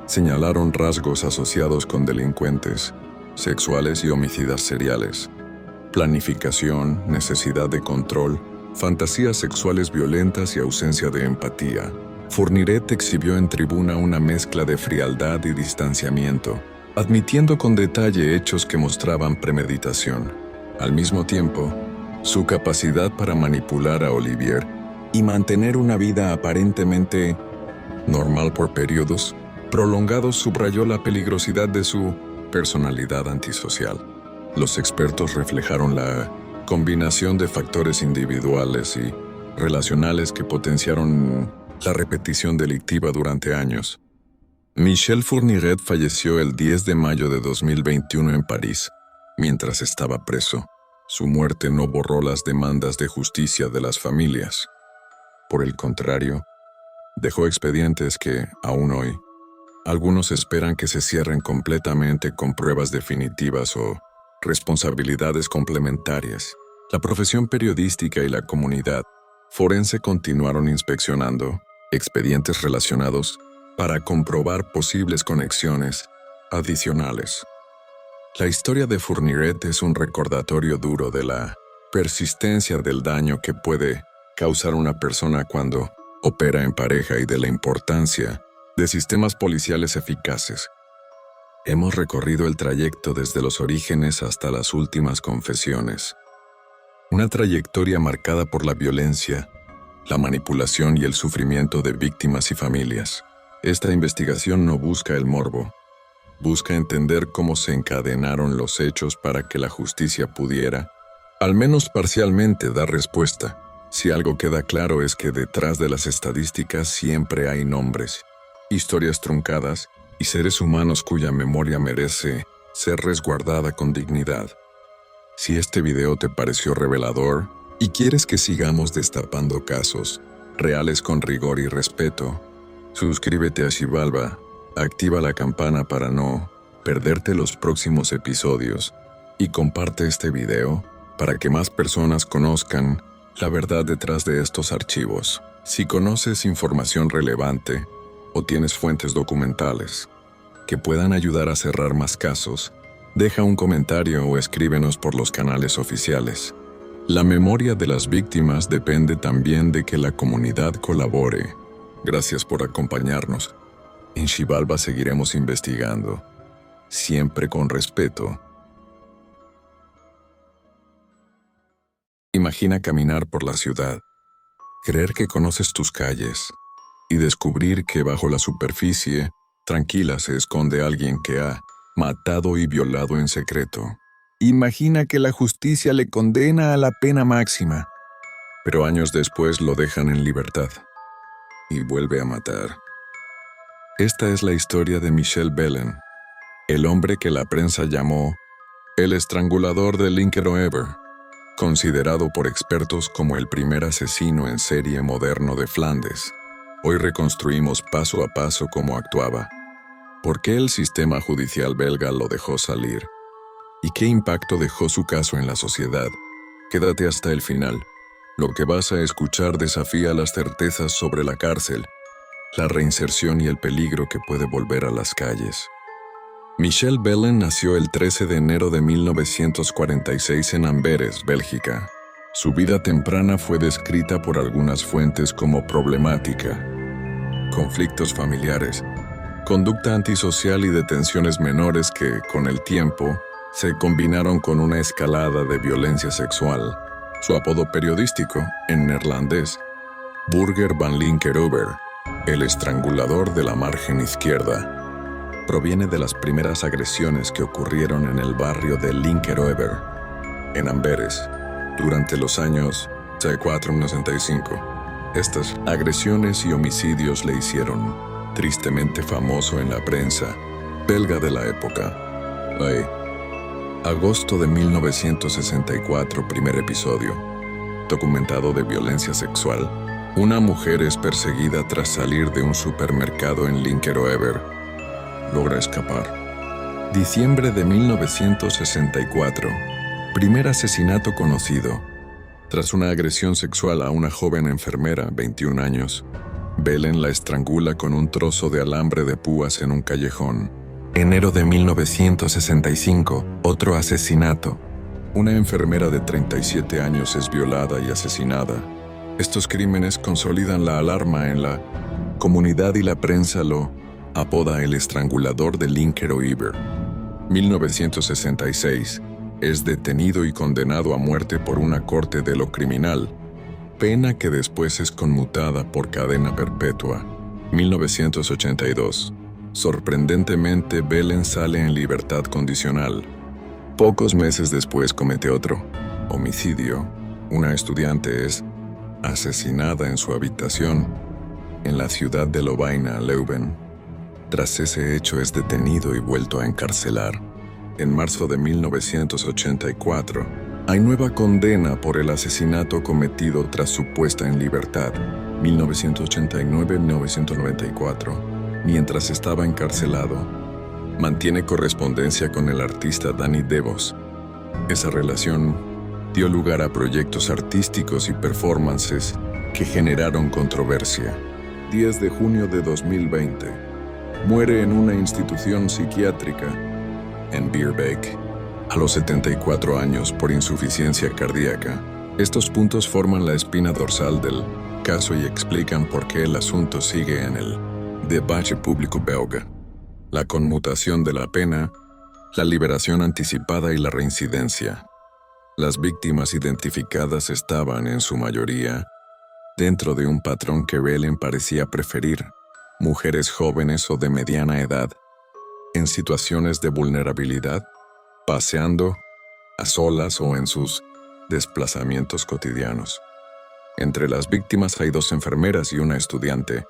señalaron rasgos asociados con delincuentes sexuales y homicidas seriales, planificación, necesidad de control, fantasías sexuales violentas y ausencia de empatía. Fourniret exhibió en tribuna una mezcla de frialdad y distanciamiento, admitiendo con detalle hechos que mostraban premeditación. Al mismo tiempo, su capacidad para manipular a Olivier y mantener una vida aparentemente normal por periodos prolongados subrayó la peligrosidad de su personalidad antisocial. Los expertos reflejaron la combinación de factores individuales y relacionales que potenciaron la repetición delictiva durante años. Michel Fourniret falleció el 10 de mayo de 2021 en París, mientras estaba preso. Su muerte no borró las demandas de justicia de las familias. Por el contrario, dejó expedientes que, aún hoy, algunos esperan que se cierren completamente con pruebas definitivas o responsabilidades complementarias. La profesión periodística y la comunidad forense continuaron inspeccionando expedientes relacionados para comprobar posibles conexiones adicionales. La historia de Fourniret es un recordatorio duro de la persistencia del daño que puede causar una persona cuando opera en pareja y de la importancia de sistemas policiales eficaces. Hemos recorrido el trayecto desde los orígenes hasta las últimas confesiones. Una trayectoria marcada por la violencia, la manipulación y el sufrimiento de víctimas y familias. Esta investigación no busca el morbo. Busca entender cómo se encadenaron los hechos para que la justicia pudiera, al menos parcialmente, dar respuesta. Si algo queda claro es que detrás de las estadísticas siempre hay nombres, historias truncadas y seres humanos cuya memoria merece ser resguardada con dignidad. Si este video te pareció revelador y quieres que sigamos destapando casos reales con rigor y respeto, suscríbete a Xibalba, activa la campana para no perderte los próximos episodios y comparte este video para que más personas conozcan la verdad detrás de estos archivos. Si conoces información relevante o tienes fuentes documentales que puedan ayudar a cerrar más casos, deja un comentario o escríbenos por los canales oficiales. La memoria de las víctimas depende también de que la comunidad colabore. Gracias por acompañarnos. En Xibalba seguiremos investigando, siempre con respeto. Imagina caminar por la ciudad, creer que conoces tus calles y descubrir que bajo la superficie tranquila se esconde alguien que ha matado y violado en secreto. Imagina que la justicia le condena a la pena máxima, pero años después lo dejan en libertad y vuelve a matar. Esta es la historia de Michel Belen, el hombre que la prensa llamó el estrangulador de Linkeroever, considerado por expertos como el primer asesino en serie moderno de Flandes. Hoy reconstruimos paso a paso cómo actuaba, por qué el sistema judicial belga lo dejó salir y qué impacto dejó su caso en la sociedad. Quédate hasta el final. Lo que vas a escuchar desafía las certezas sobre la cárcel, la reinserción y el peligro que puede volver a las calles. Michel Belen nació el 13 de enero de 1946 en Amberes, Bélgica. Su vida temprana fue descrita por algunas fuentes como problemática. Conflictos familiares, conducta antisocial y detenciones menores que, con el tiempo, se combinaron con una escalada de violencia sexual. Su apodo periodístico, en neerlandés, Burger van Linkeroever, el estrangulador de la margen izquierda, proviene de las primeras agresiones que ocurrieron en el barrio de Linkeroever, en Amberes, durante los años 64-65. Estas agresiones y homicidios le hicieron tristemente famoso en la prensa belga de la época. Agosto de 1964, primer episodio. Documentado de violencia sexual. Una mujer es perseguida tras salir de un supermercado en Linkeroever. Logra escapar. Diciembre de 1964. Primer asesinato conocido. Tras una agresión sexual a una joven enfermera, 21 años, Belen la estrangula con un trozo de alambre de púas en un callejón. Enero de 1965, otro asesinato. Una enfermera de 37 años es violada y asesinada. Estos crímenes consolidan la alarma en la comunidad y la prensa lo apoda el estrangulador de Linkeroever. 1966, es detenido y condenado a muerte por una corte de lo criminal, pena que después es conmutada por cadena perpetua. 1982. Sorprendentemente, Belen sale en libertad condicional. Pocos meses después comete otro homicidio. Una estudiante es asesinada en su habitación en la ciudad de Lovaina, Leuven. Tras ese hecho es detenido y vuelto a encarcelar. En marzo de 1984, hay nueva condena por el asesinato cometido tras su puesta en libertad. 1989-1994. Mientras estaba encarcelado, mantiene correspondencia con el artista Danny DeVos. Esa relación dio lugar a proyectos artísticos y performances que generaron controversia. 10 de junio de 2020. Muere en una institución psiquiátrica en Beerbeek. a los 74 años por insuficiencia cardíaca. Estos puntos forman la espina dorsal del caso y explican por qué el asunto sigue en el debate público belga. La conmutación de la pena, la liberación anticipada y la reincidencia. Las víctimas identificadas estaban, en su mayoría, dentro de un patrón que Belén parecía preferir: mujeres jóvenes o de mediana edad, en situaciones de vulnerabilidad, paseando a solas o en sus desplazamientos cotidianos. Entre las víctimas hay 2 enfermeras y una estudiante,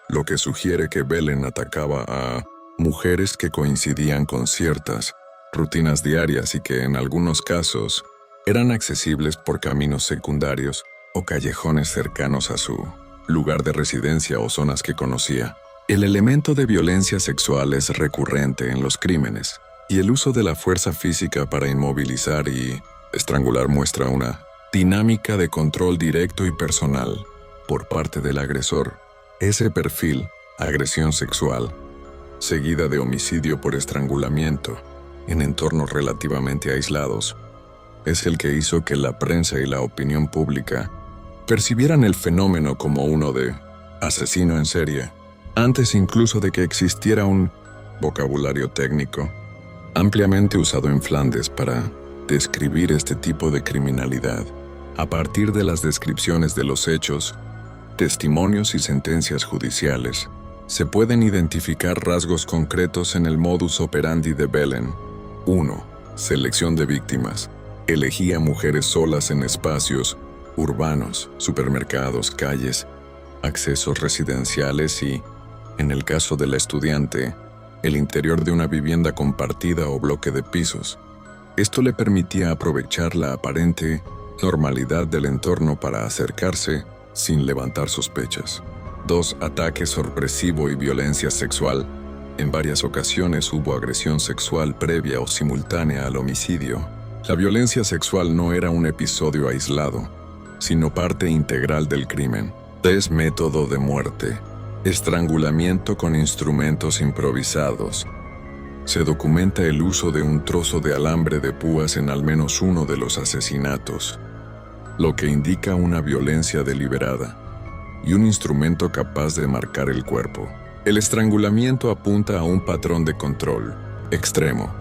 lo que sugiere que Belén atacaba a mujeres que coincidían con ciertas rutinas diarias y que en algunos casos eran accesibles por caminos secundarios o callejones cercanos a su lugar de residencia o zonas que conocía. El elemento de violencia sexual es recurrente en los crímenes, y el uso de la fuerza física para inmovilizar y estrangular muestra una dinámica de control directo y personal por parte del agresor. Ese perfil, agresión sexual, seguida de homicidio por estrangulamiento, en entornos relativamente aislados, es el que hizo que la prensa y la opinión pública percibieran el fenómeno como uno de asesino en serie, antes incluso de que existiera un vocabulario técnico ampliamente usado en Flandes para describir este tipo de criminalidad. A partir de las descripciones de los hechos, testimonios y sentencias judiciales, se pueden identificar rasgos concretos en el modus operandi de Belén. 1. Selección de víctimas. Elegía mujeres solas en espacios urbanos, supermercados, calles, accesos residenciales y, en el caso de la estudiante, el interior de una vivienda compartida o bloque de pisos. Esto le permitía aprovechar la aparente normalidad del entorno para acercarse sin levantar sospechas. 2. Ataque sorpresivo y violencia sexual. En varias ocasiones hubo agresión sexual previa o simultánea al homicidio. La violencia sexual no era un episodio aislado, sino parte integral del crimen. 3. Método de muerte. Estrangulamiento con instrumentos improvisados. Se documenta el uso de un trozo de alambre de púas en al menos uno de los asesinatos, lo que indica una violencia deliberada y un instrumento capaz de marcar el cuerpo. El estrangulamiento apunta a un patrón de control extremo,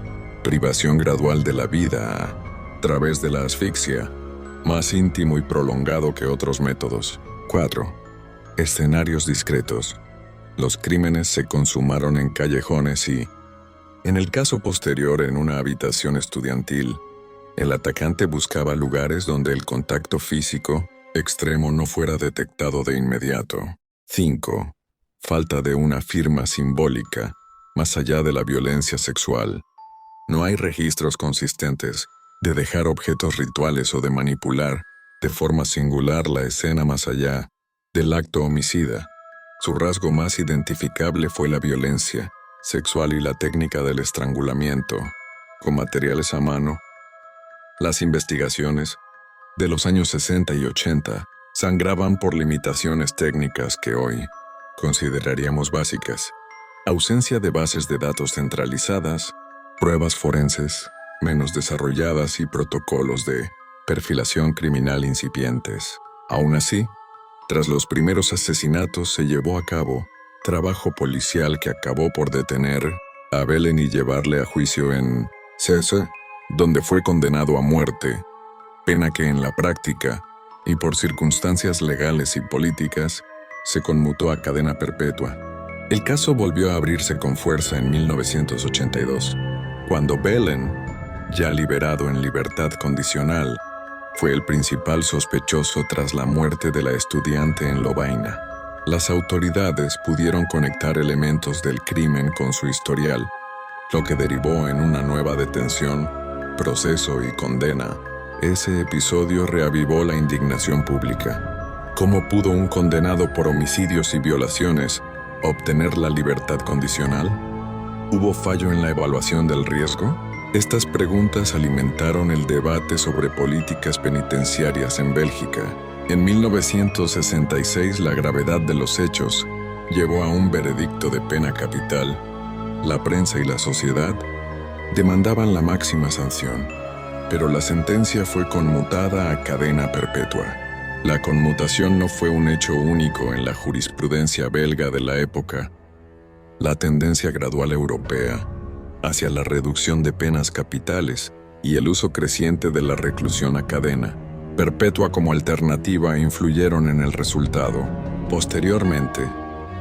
privación gradual de la vida a través de la asfixia, más íntimo y prolongado que otros métodos. 4. Escenarios discretos. Los crímenes se consumaron en callejones y, en el caso posterior, en una habitación estudiantil. El atacante buscaba lugares donde el contacto físico extremo no fuera detectado de inmediato. 5. Falta de una firma simbólica, más allá de la violencia sexual. No hay registros consistentes de dejar objetos rituales o de manipular de forma singular la escena más allá del acto homicida. Su rasgo más identificable fue la violencia sexual y la técnica del estrangulamiento, con materiales a mano. Las investigaciones de los años 60 y 80 sangraban por limitaciones técnicas que hoy consideraríamos básicas: ausencia de bases de datos centralizadas, pruebas forenses menos desarrolladas y protocolos de perfilación criminal incipientes. Aún así, tras los primeros asesinatos se llevó a cabo trabajo policial que acabó por detener a Belén y llevarle a juicio en Cese, donde fue condenado a muerte, pena que en la práctica, y por circunstancias legales y políticas, se conmutó a cadena perpetua. El caso volvió a abrirse con fuerza en 1982, cuando Belén, ya liberado en libertad condicional, fue el principal sospechoso tras la muerte de la estudiante en Lovaina. Las autoridades pudieron conectar elementos del crimen con su historial, lo que derivó en una nueva detención, proceso y condena. Ese episodio reavivó la indignación pública. ¿Cómo pudo un condenado por homicidios y violaciones obtener la libertad condicional? ¿Hubo fallo en la evaluación del riesgo? Estas preguntas alimentaron el debate sobre políticas penitenciarias en Bélgica. En 1966, la gravedad de los hechos llevó a un veredicto de pena capital. La prensa y la sociedad demandaban la máxima sanción, pero la sentencia fue conmutada a cadena perpetua. La conmutación no fue un hecho único en la jurisprudencia belga de la época. La tendencia gradual europea hacia la reducción de penas capitales y el uso creciente de la reclusión a cadena perpetua como alternativa influyeron en el resultado. Posteriormente,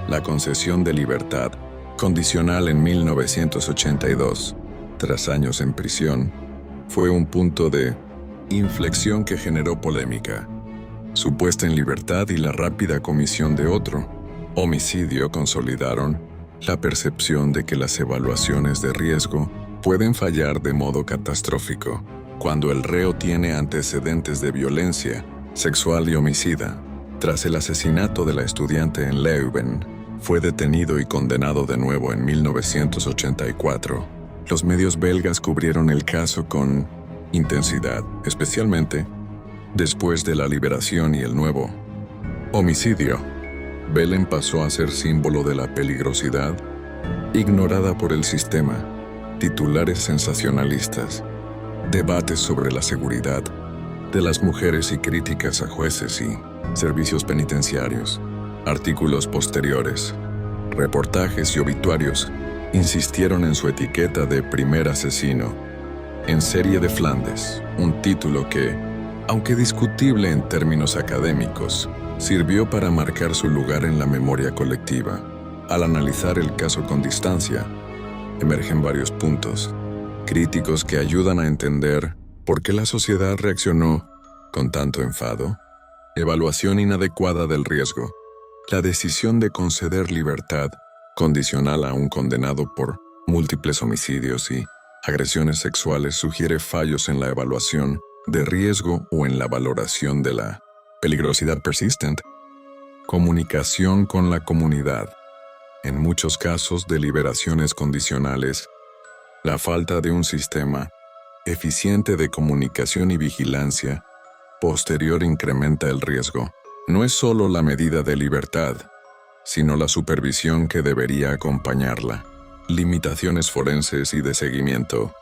la concesión de libertad condicional en 1982, tras años en prisión, fue un punto de inflexión que generó polémica. Su puesta en libertad y la rápida comisión de otro homicidio consolidaron la percepción de que las evaluaciones de riesgo pueden fallar de modo catastrófico cuando el reo tiene antecedentes de violencia sexual y homicida. Tras el asesinato de la estudiante en Leuven, fue detenido y condenado de nuevo en 1984. Los medios belgas cubrieron el caso con intensidad, especialmente después de la liberación y el nuevo homicidio. Belen pasó a ser símbolo de la peligrosidad ignorada por el sistema, titulares sensacionalistas, debates sobre la seguridad de las mujeres y críticas a jueces y servicios penitenciarios, artículos posteriores, reportajes y obituarios insistieron en su etiqueta de primer asesino en serie de Flandes, un título que, aunque discutible en términos académicos, sirvió para marcar su lugar en la memoria colectiva. Al analizar el caso con distancia, emergen varios puntos críticos que ayudan a entender por qué la sociedad reaccionó con tanto enfado. Evaluación inadecuada del riesgo. La decisión de conceder libertad condicional a un condenado por múltiples homicidios y agresiones sexuales sugiere fallos en la evaluación de riesgo o en la valoración de la peligrosidad persistente. Comunicación con la comunidad. En muchos casos de liberaciones condicionales, la falta de un sistema eficiente de comunicación y vigilancia posterior incrementa el riesgo. No es solo la medida de libertad, sino la supervisión que debería acompañarla. Limitaciones forenses y de seguimiento.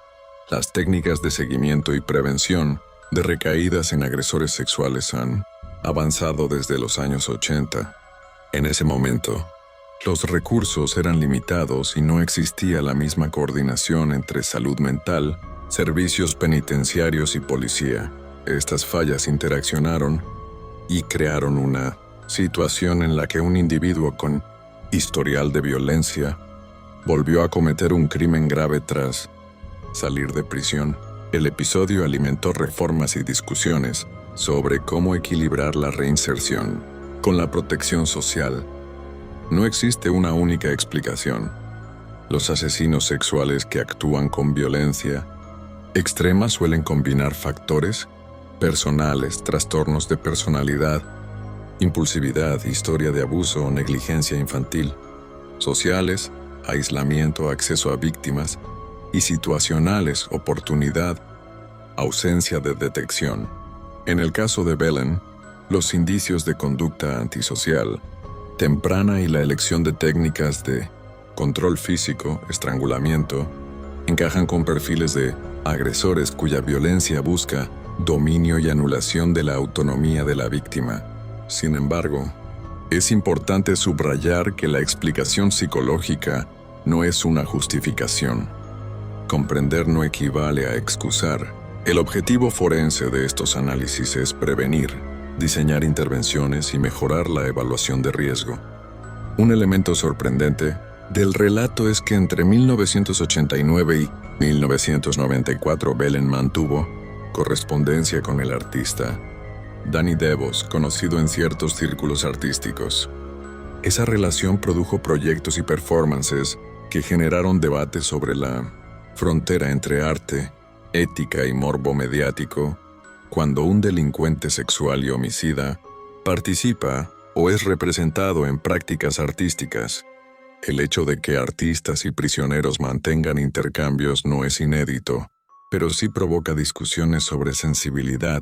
Las técnicas de seguimiento y prevención de recaídas en agresores sexuales han avanzado desde los años 80. En ese momento, los recursos eran limitados y no existía la misma coordinación entre salud mental, servicios penitenciarios y policía. Estas fallas interaccionaron y crearon una situación en la que un individuo con historial de violencia volvió a cometer un crimen grave tras salir de prisión. El episodio alimentó reformas y discusiones sobre cómo equilibrar la reinserción con la protección social. No existe una única explicación. Los asesinos sexuales que actúan con violencia extrema suelen combinar factores personales, trastornos de personalidad, impulsividad, historia de abuso o negligencia infantil, sociales, aislamiento, acceso a víctimas, y situacionales, oportunidad, ausencia de detección. En el caso de Belen, los indicios de conducta antisocial temprana y la elección de técnicas de control físico, estrangulamiento, encajan con perfiles de agresores cuya violencia busca dominio y anulación de la autonomía de la víctima. Sin embargo, es importante subrayar que la explicación psicológica no es una justificación. Comprender no equivale a excusar. El objetivo forense de estos análisis es prevenir, diseñar intervenciones y mejorar la evaluación de riesgo. Un elemento sorprendente del relato es que entre 1989 y 1994 Belen mantuvo correspondencia con el artista Danny Devos, conocido en ciertos círculos artísticos. Esa relación produjo proyectos y performances que generaron debates sobre la frontera entre arte, ética y morbo mediático. Cuando un delincuente sexual y homicida participa o es representado en prácticas artísticas, el hecho de que artistas y prisioneros mantengan intercambios no es inédito, pero sí provoca discusiones sobre sensibilidad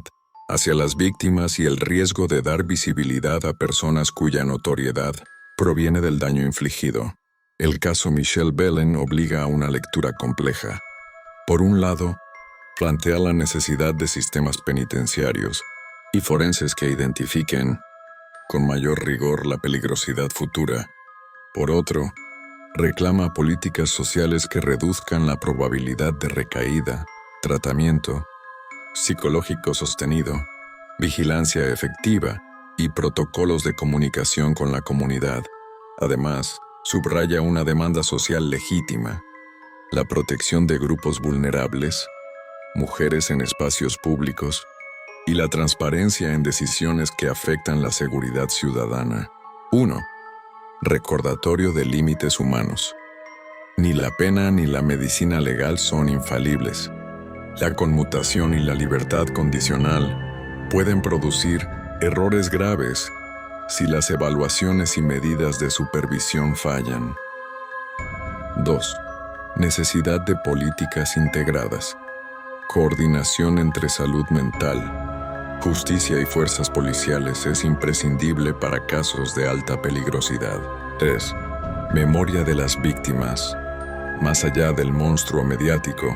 hacia las víctimas y el riesgo de dar visibilidad a personas cuya notoriedad proviene del daño infligido. El caso Michelle Belen obliga a una lectura compleja. Por un lado, plantea la necesidad de sistemas penitenciarios y forenses que identifiquen con mayor rigor la peligrosidad futura. Por otro, reclama políticas sociales que reduzcan la probabilidad de recaída, tratamiento psicológico sostenido, vigilancia efectiva y protocolos de comunicación con la comunidad. Además, subraya una demanda social legítima: la protección de grupos vulnerables, mujeres en espacios públicos y la transparencia en decisiones que afectan la seguridad ciudadana. 1. Recordatorio de límites humanos. Ni la pena ni la medicina legal son infalibles. La conmutación y la libertad condicional pueden producir errores graves si las evaluaciones y medidas de supervisión fallan. 2. Necesidad de políticas integradas. Coordinación entre salud mental, justicia y fuerzas policiales es imprescindible para casos de alta peligrosidad. 3. Memoria de las víctimas. Más allá del monstruo mediático,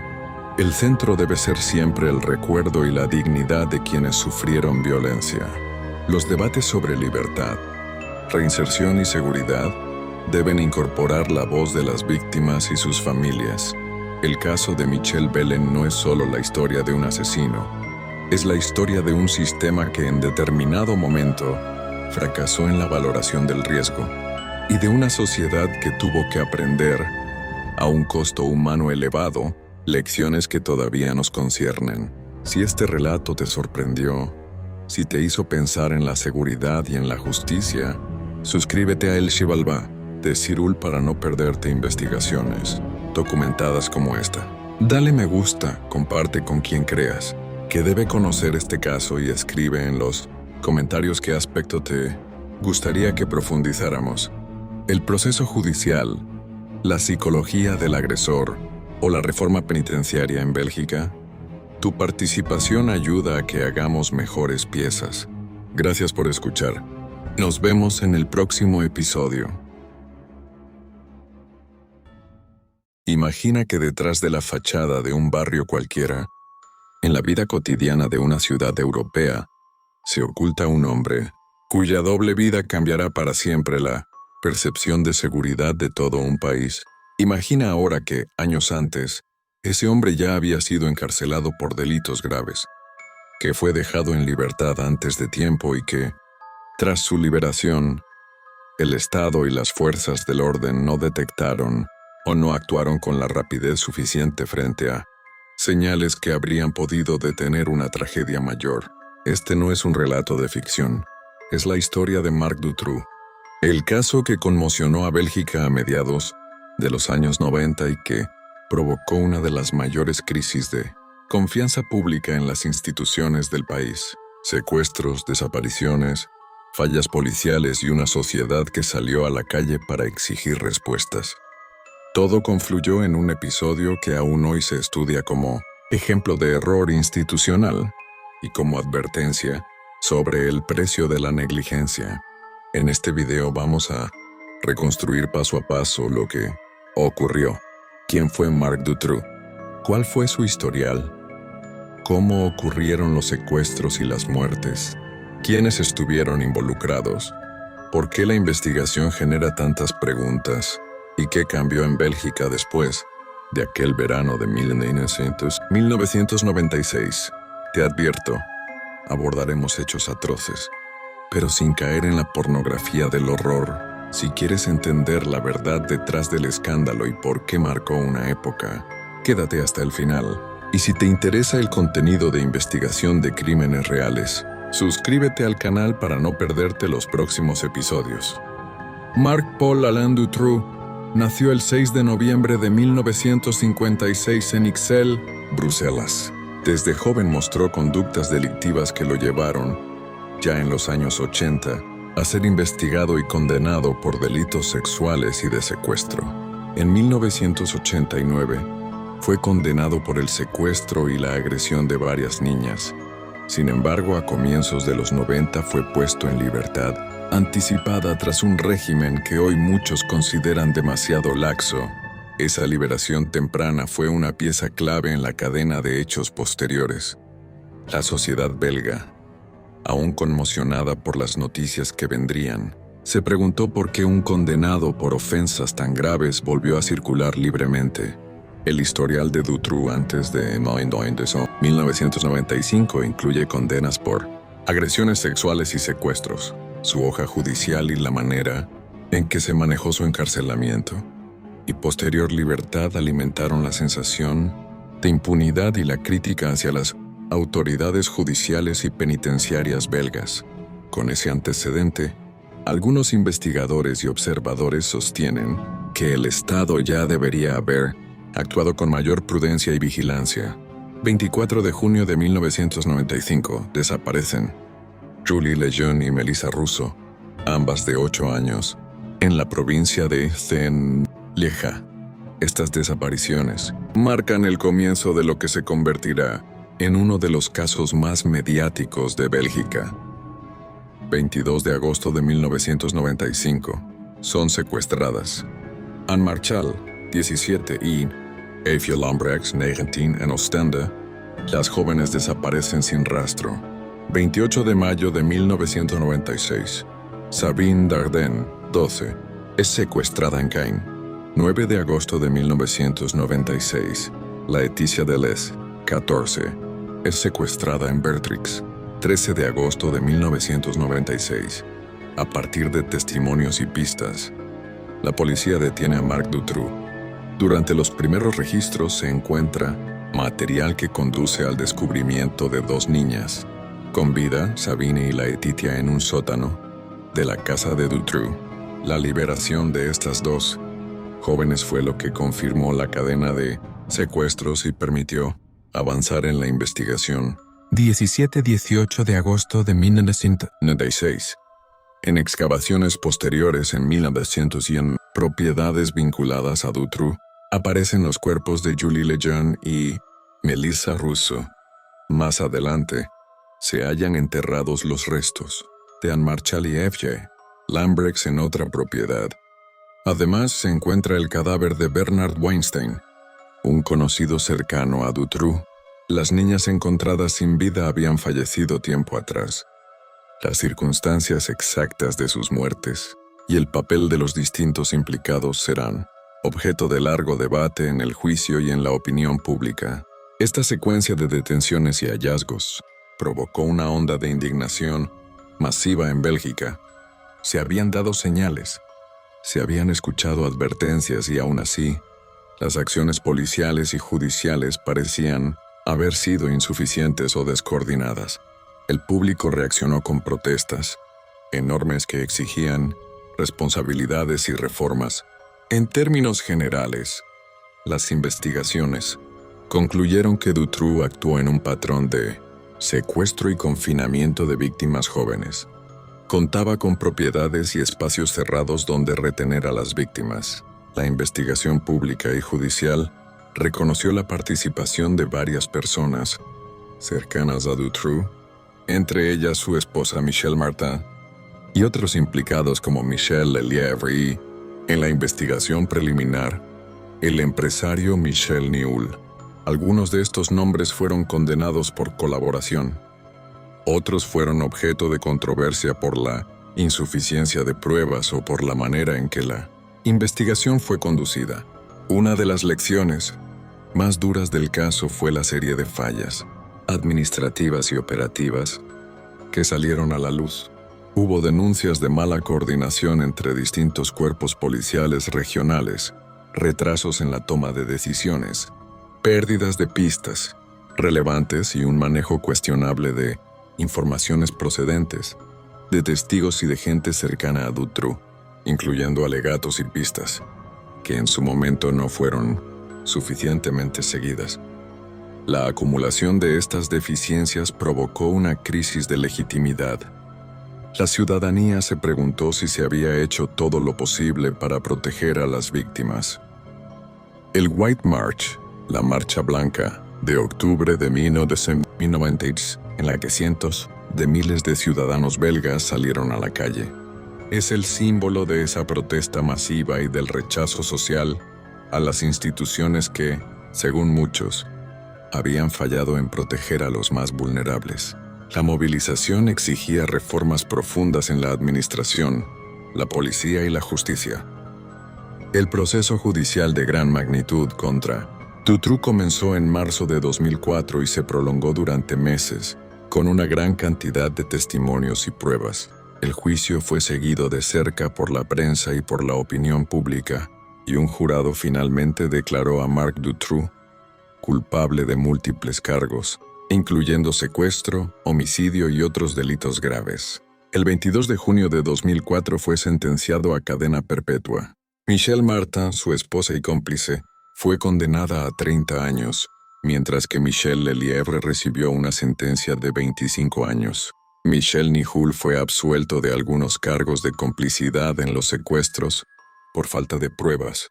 el centro debe ser siempre el recuerdo y la dignidad de quienes sufrieron violencia. Los debates sobre libertad, reinserción y seguridad deben incorporar la voz de las víctimas y sus familias. El caso de Michelle Belen no es solo la historia de un asesino, es la historia de un sistema que en determinado momento fracasó en la valoración del riesgo y de una sociedad que tuvo que aprender, a un costo humano elevado, lecciones que todavía nos conciernen. Si este relato te sorprendió, si te hizo pensar en la seguridad y en la justicia, suscríbete a El Xibalbá de Cyril para no perderte investigaciones documentadas como esta. Dale me gusta, comparte con quien creas que debe conocer este caso y escribe en los comentarios qué aspecto te gustaría que profundizáramos. El proceso judicial, la psicología del agresor o la reforma penitenciaria en Bélgica. Tu participación ayuda a que hagamos mejores piezas. Gracias por escuchar. Nos vemos en el próximo episodio. Imagina que detrás de la fachada de un barrio cualquiera, en la vida cotidiana de una ciudad europea, se oculta un hombre cuya doble vida cambiará para siempre la percepción de seguridad de todo un país. Imagina ahora que, años antes, ese hombre ya había sido encarcelado por delitos graves, que fue dejado en libertad antes de tiempo y que, tras su liberación, el Estado y las fuerzas del orden no detectaron o no actuaron con la rapidez suficiente frente a señales que habrían podido detener una tragedia mayor. Este no es un relato de ficción, es la historia de Marc Dutroux, el caso que conmocionó a Bélgica a mediados de los años 90 y que provocó una de las mayores crisis de confianza pública en las instituciones del país. Secuestros, desapariciones, fallas policiales y una sociedad que salió a la calle para exigir respuestas. Todo confluyó en un episodio que aún hoy se estudia como ejemplo de error institucional y como advertencia sobre el precio de la negligencia. En este video vamos a reconstruir paso a paso lo que ocurrió. ¿Quién fue Marc Dutroux? ¿Cuál fue su historial? ¿Cómo ocurrieron los secuestros y las muertes? ¿Quiénes estuvieron involucrados? ¿Por qué la investigación genera tantas preguntas? ¿Y qué cambió en Bélgica después de aquel verano de 1996? Te advierto, abordaremos hechos atroces, pero sin caer en la pornografía del horror. Si quieres entender la verdad detrás del escándalo y por qué marcó una época, quédate hasta el final. Y si te interesa el contenido de investigación de crímenes reales, suscríbete al canal para no perderte los próximos episodios. Marc-Paul Alain Dutroux nació el 6 de noviembre de 1956 en Ixelles, Bruselas. Desde joven mostró conductas delictivas que lo llevaron, ya en los años 80, a ser investigado y condenado por delitos sexuales y de secuestro. En 1989, fue condenado por el secuestro y la agresión de varias niñas. Sin embargo, a comienzos de los 90 fue puesto en libertad anticipada tras un régimen que hoy muchos consideran demasiado laxo. Esa liberación temprana fue una pieza clave en la cadena de hechos posteriores. La sociedad belga, aún conmocionada por las noticias que vendrían, se preguntó por qué un condenado por ofensas tan graves volvió a circular libremente. El historial de Dutroux antes de 1995 incluye condenas por agresiones sexuales y secuestros, su hoja judicial y la manera en que se manejó su encarcelamiento y posterior libertad alimentaron la sensación de impunidad y la crítica hacia las autoridades judiciales y penitenciarias belgas. Con ese antecedente, algunos investigadores y observadores sostienen que el Estado ya debería haber actuado con mayor prudencia y vigilancia. 24 de junio de 1995 desaparecen Julie Lejeune y Melissa Russo, ambas de 8 años, en la provincia de Lieja. Estas desapariciones marcan el comienzo de lo que se convertirá en uno de los casos más mediáticos de Bélgica. 22 de agosto de 1995. Son secuestradas Anne Marchal, 17, y Eefje Lambrechts, 19, en Ostende. Las jóvenes desaparecen sin rastro. 28 de mayo de 1996. Sabine Dardenne, 12, es secuestrada en Caen. 9 de agosto de 1996. Laetitia Deleuze, 14, es secuestrada en Bertrix. 13 de agosto de 1996. A partir de testimonios y pistas, la policía detiene a Marc Dutroux. Durante los primeros registros se encuentra material que conduce al descubrimiento de 2 niñas, con vida, Sabine y Laetitia, en un sótano de la casa de Dutroux. La liberación de estas 2 jóvenes fue lo que confirmó la cadena de secuestros y permitió avanzar en la investigación. 17-18 de agosto de 1996. En excavaciones posteriores en 1900 y en propiedades vinculadas a Dutroux, aparecen los cuerpos de Julie Lejeune y Melissa Russo. Más adelante, se hallan enterrados los restos de Anne Marchal y Eefje Lambrechts en otra propiedad. Además, se encuentra el cadáver de Bernard Weinstein, un conocido cercano a Dutroux. Las niñas encontradas sin vida habían fallecido tiempo atrás. Las circunstancias exactas de sus muertes y el papel de los distintos implicados serán objeto de largo debate en el juicio y en la opinión pública. Esta secuencia de detenciones y hallazgos provocó una onda de indignación masiva en Bélgica. Se habían dado señales, se habían escuchado advertencias y aún así, las acciones policiales y judiciales parecían haber sido insuficientes o descoordinadas. El público reaccionó con protestas enormes que exigían responsabilidades y reformas. En términos generales, las investigaciones concluyeron que Dutroux actuó en un patrón de secuestro y confinamiento de víctimas jóvenes. Contaba con propiedades y espacios cerrados donde retener a las víctimas. La investigación pública y judicial reconoció la participación de varias personas cercanas a Dutroux, entre ellas su esposa Michelle Martin, y otros implicados como Michel Lelièvre y, en la investigación preliminar, el empresario Michel Nihoul. Algunos de estos nombres fueron condenados por colaboración. Otros fueron objeto de controversia por la insuficiencia de pruebas o por la manera en que la investigación fue conducida. Una de las lecciones más duras del caso fue la serie de fallas administrativas y operativas que salieron a la luz. Hubo denuncias de mala coordinación entre distintos cuerpos policiales regionales, retrasos en la toma de decisiones, pérdidas de pistas relevantes y un manejo cuestionable de informaciones procedentes de testigos y de gente cercana a Dutroux, incluyendo alegatos y pistas que en su momento no fueron suficientemente seguidas. La acumulación de estas deficiencias provocó una crisis de legitimidad. La ciudadanía se preguntó si se había hecho todo lo posible para proteger a las víctimas. El White March, la Marcha Blanca, de octubre de 1996, en la que cientos de miles de ciudadanos belgas salieron a la calle, es el símbolo de esa protesta masiva y del rechazo social a las instituciones que, según muchos, habían fallado en proteger a los más vulnerables. La movilización exigía reformas profundas en la administración, la policía y la justicia. El proceso judicial de gran magnitud contra Dutroux comenzó en marzo de 2004 y se prolongó durante meses, con una gran cantidad de testimonios y pruebas. El juicio fue seguido de cerca por la prensa y por la opinión pública, y un jurado finalmente declaró a Marc Dutroux culpable de múltiples cargos, incluyendo secuestro, homicidio y otros delitos graves. El 22 de junio de 2004 fue sentenciado a cadena perpetua. Michelle Martin, su esposa y cómplice, fue condenada a 30 años, mientras que Michel Lelièvre recibió una sentencia de 25 años. Michel Nihoul fue absuelto de algunos cargos de complicidad en los secuestros por falta de pruebas,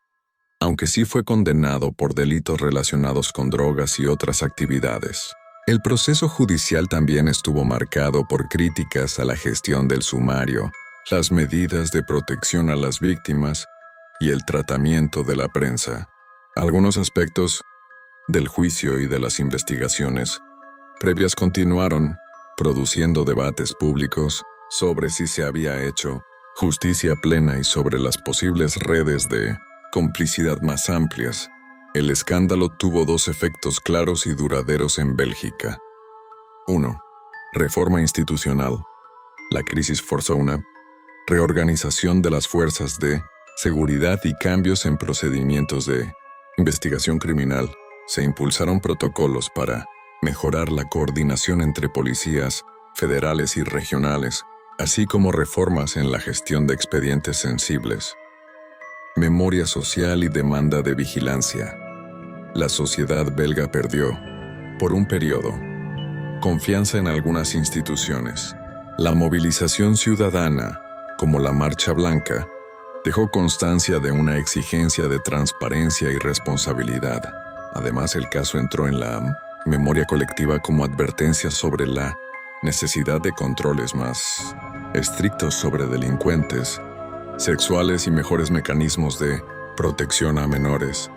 aunque sí fue condenado por delitos relacionados con drogas y otras actividades. El proceso judicial también estuvo marcado por críticas a la gestión del sumario, las medidas de protección a las víctimas y el tratamiento de la prensa. Algunos aspectos del juicio y de las investigaciones previas continuaron, produciendo debates públicos sobre si se había hecho justicia plena y sobre las posibles redes de complicidad más amplias. El escándalo tuvo dos efectos claros y duraderos en Bélgica. 1. Reforma institucional. La crisis forzó una reorganización de las fuerzas de seguridad y cambios en procedimientos de investigación criminal. Se impulsaron protocolos para mejorar la coordinación entre policías federales y regionales, así como reformas en la gestión de expedientes sensibles. Memoria social y demanda de vigilancia. La sociedad belga perdió, por un periodo, confianza en algunas instituciones. La movilización ciudadana, como la Marcha Blanca, dejó constancia de una exigencia de transparencia y responsabilidad. Además, el caso entró en la memoria colectiva como advertencia sobre la necesidad de controles más estrictos sobre delincuentes sexuales y mejores mecanismos de protección a menores.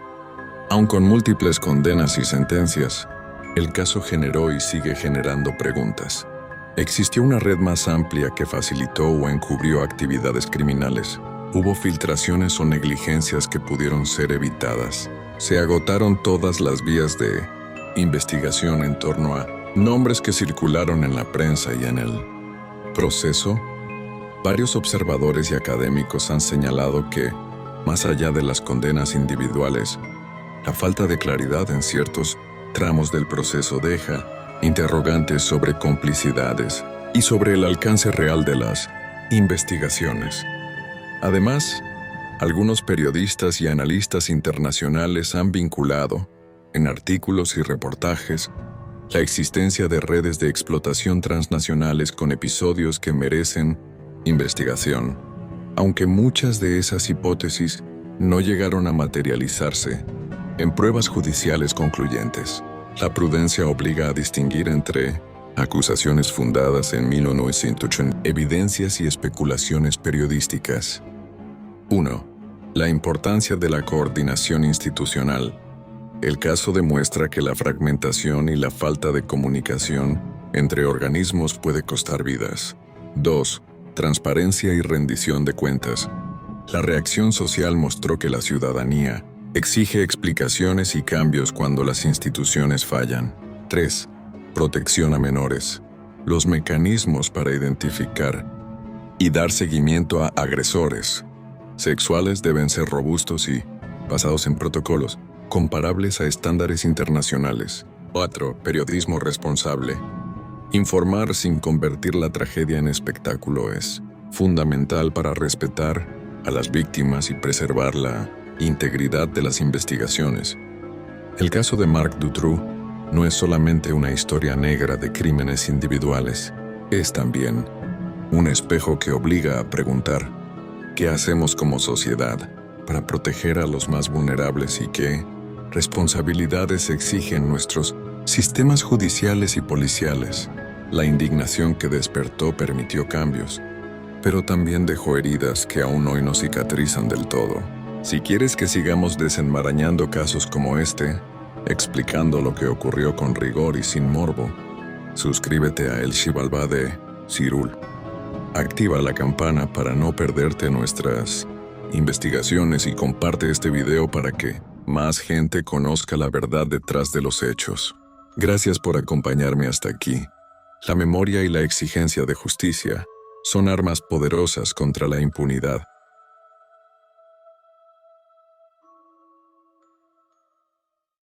Aun con múltiples condenas y sentencias, el caso generó y sigue generando preguntas. ¿Existió una red más amplia que facilitó o encubrió actividades criminales? ¿Hubo filtraciones o negligencias que pudieron ser evitadas? ¿Se agotaron todas las vías de investigación en torno a nombres que circularon en la prensa y en el proceso? Varios observadores y académicos han señalado que, más allá de las condenas individuales, la falta de claridad en ciertos tramos del proceso deja interrogantes sobre complicidades y sobre el alcance real de las investigaciones. Además, algunos periodistas y analistas internacionales han vinculado, en artículos y reportajes, la existencia de redes de explotación transnacionales con episodios que merecen investigación, aunque muchas de esas hipótesis no llegaron a materializarse en pruebas judiciales concluyentes. La prudencia obliga a distinguir entre acusaciones fundadas en 1980, evidencias y especulaciones periodísticas. 1. La importancia de la coordinación institucional. El caso demuestra que la fragmentación y la falta de comunicación entre organismos puede costar vidas. 2. Transparencia y rendición de cuentas. La reacción social mostró que la ciudadanía exige explicaciones y cambios cuando las instituciones fallan. 3. Protección a menores. Los mecanismos para identificar y dar seguimiento a agresores sexuales deben ser robustos y basados en protocolos comparables a estándares internacionales. 4. Periodismo responsable. Informar sin convertir la tragedia en espectáculo es fundamental para respetar a las víctimas y preservar la integridad de las investigaciones. El caso de Marc Dutroux no es solamente una historia negra de crímenes individuales, es también un espejo que obliga a preguntar ¿qué hacemos como sociedad para proteger a los más vulnerables y qué responsabilidades exigen nuestros sistemas judiciales y policiales? La indignación que despertó permitió cambios, pero también dejó heridas que aún hoy no cicatrizan del todo. Si quieres que sigamos desenmarañando casos como este, explicando lo que ocurrió con rigor y sin morbo, suscríbete a El Xibalbá de Cirul. Activa la campana para no perderte nuestras investigaciones y comparte este video para que más gente conozca la verdad detrás de los hechos. Gracias por acompañarme hasta aquí. La memoria y la exigencia de justicia son armas poderosas contra la impunidad.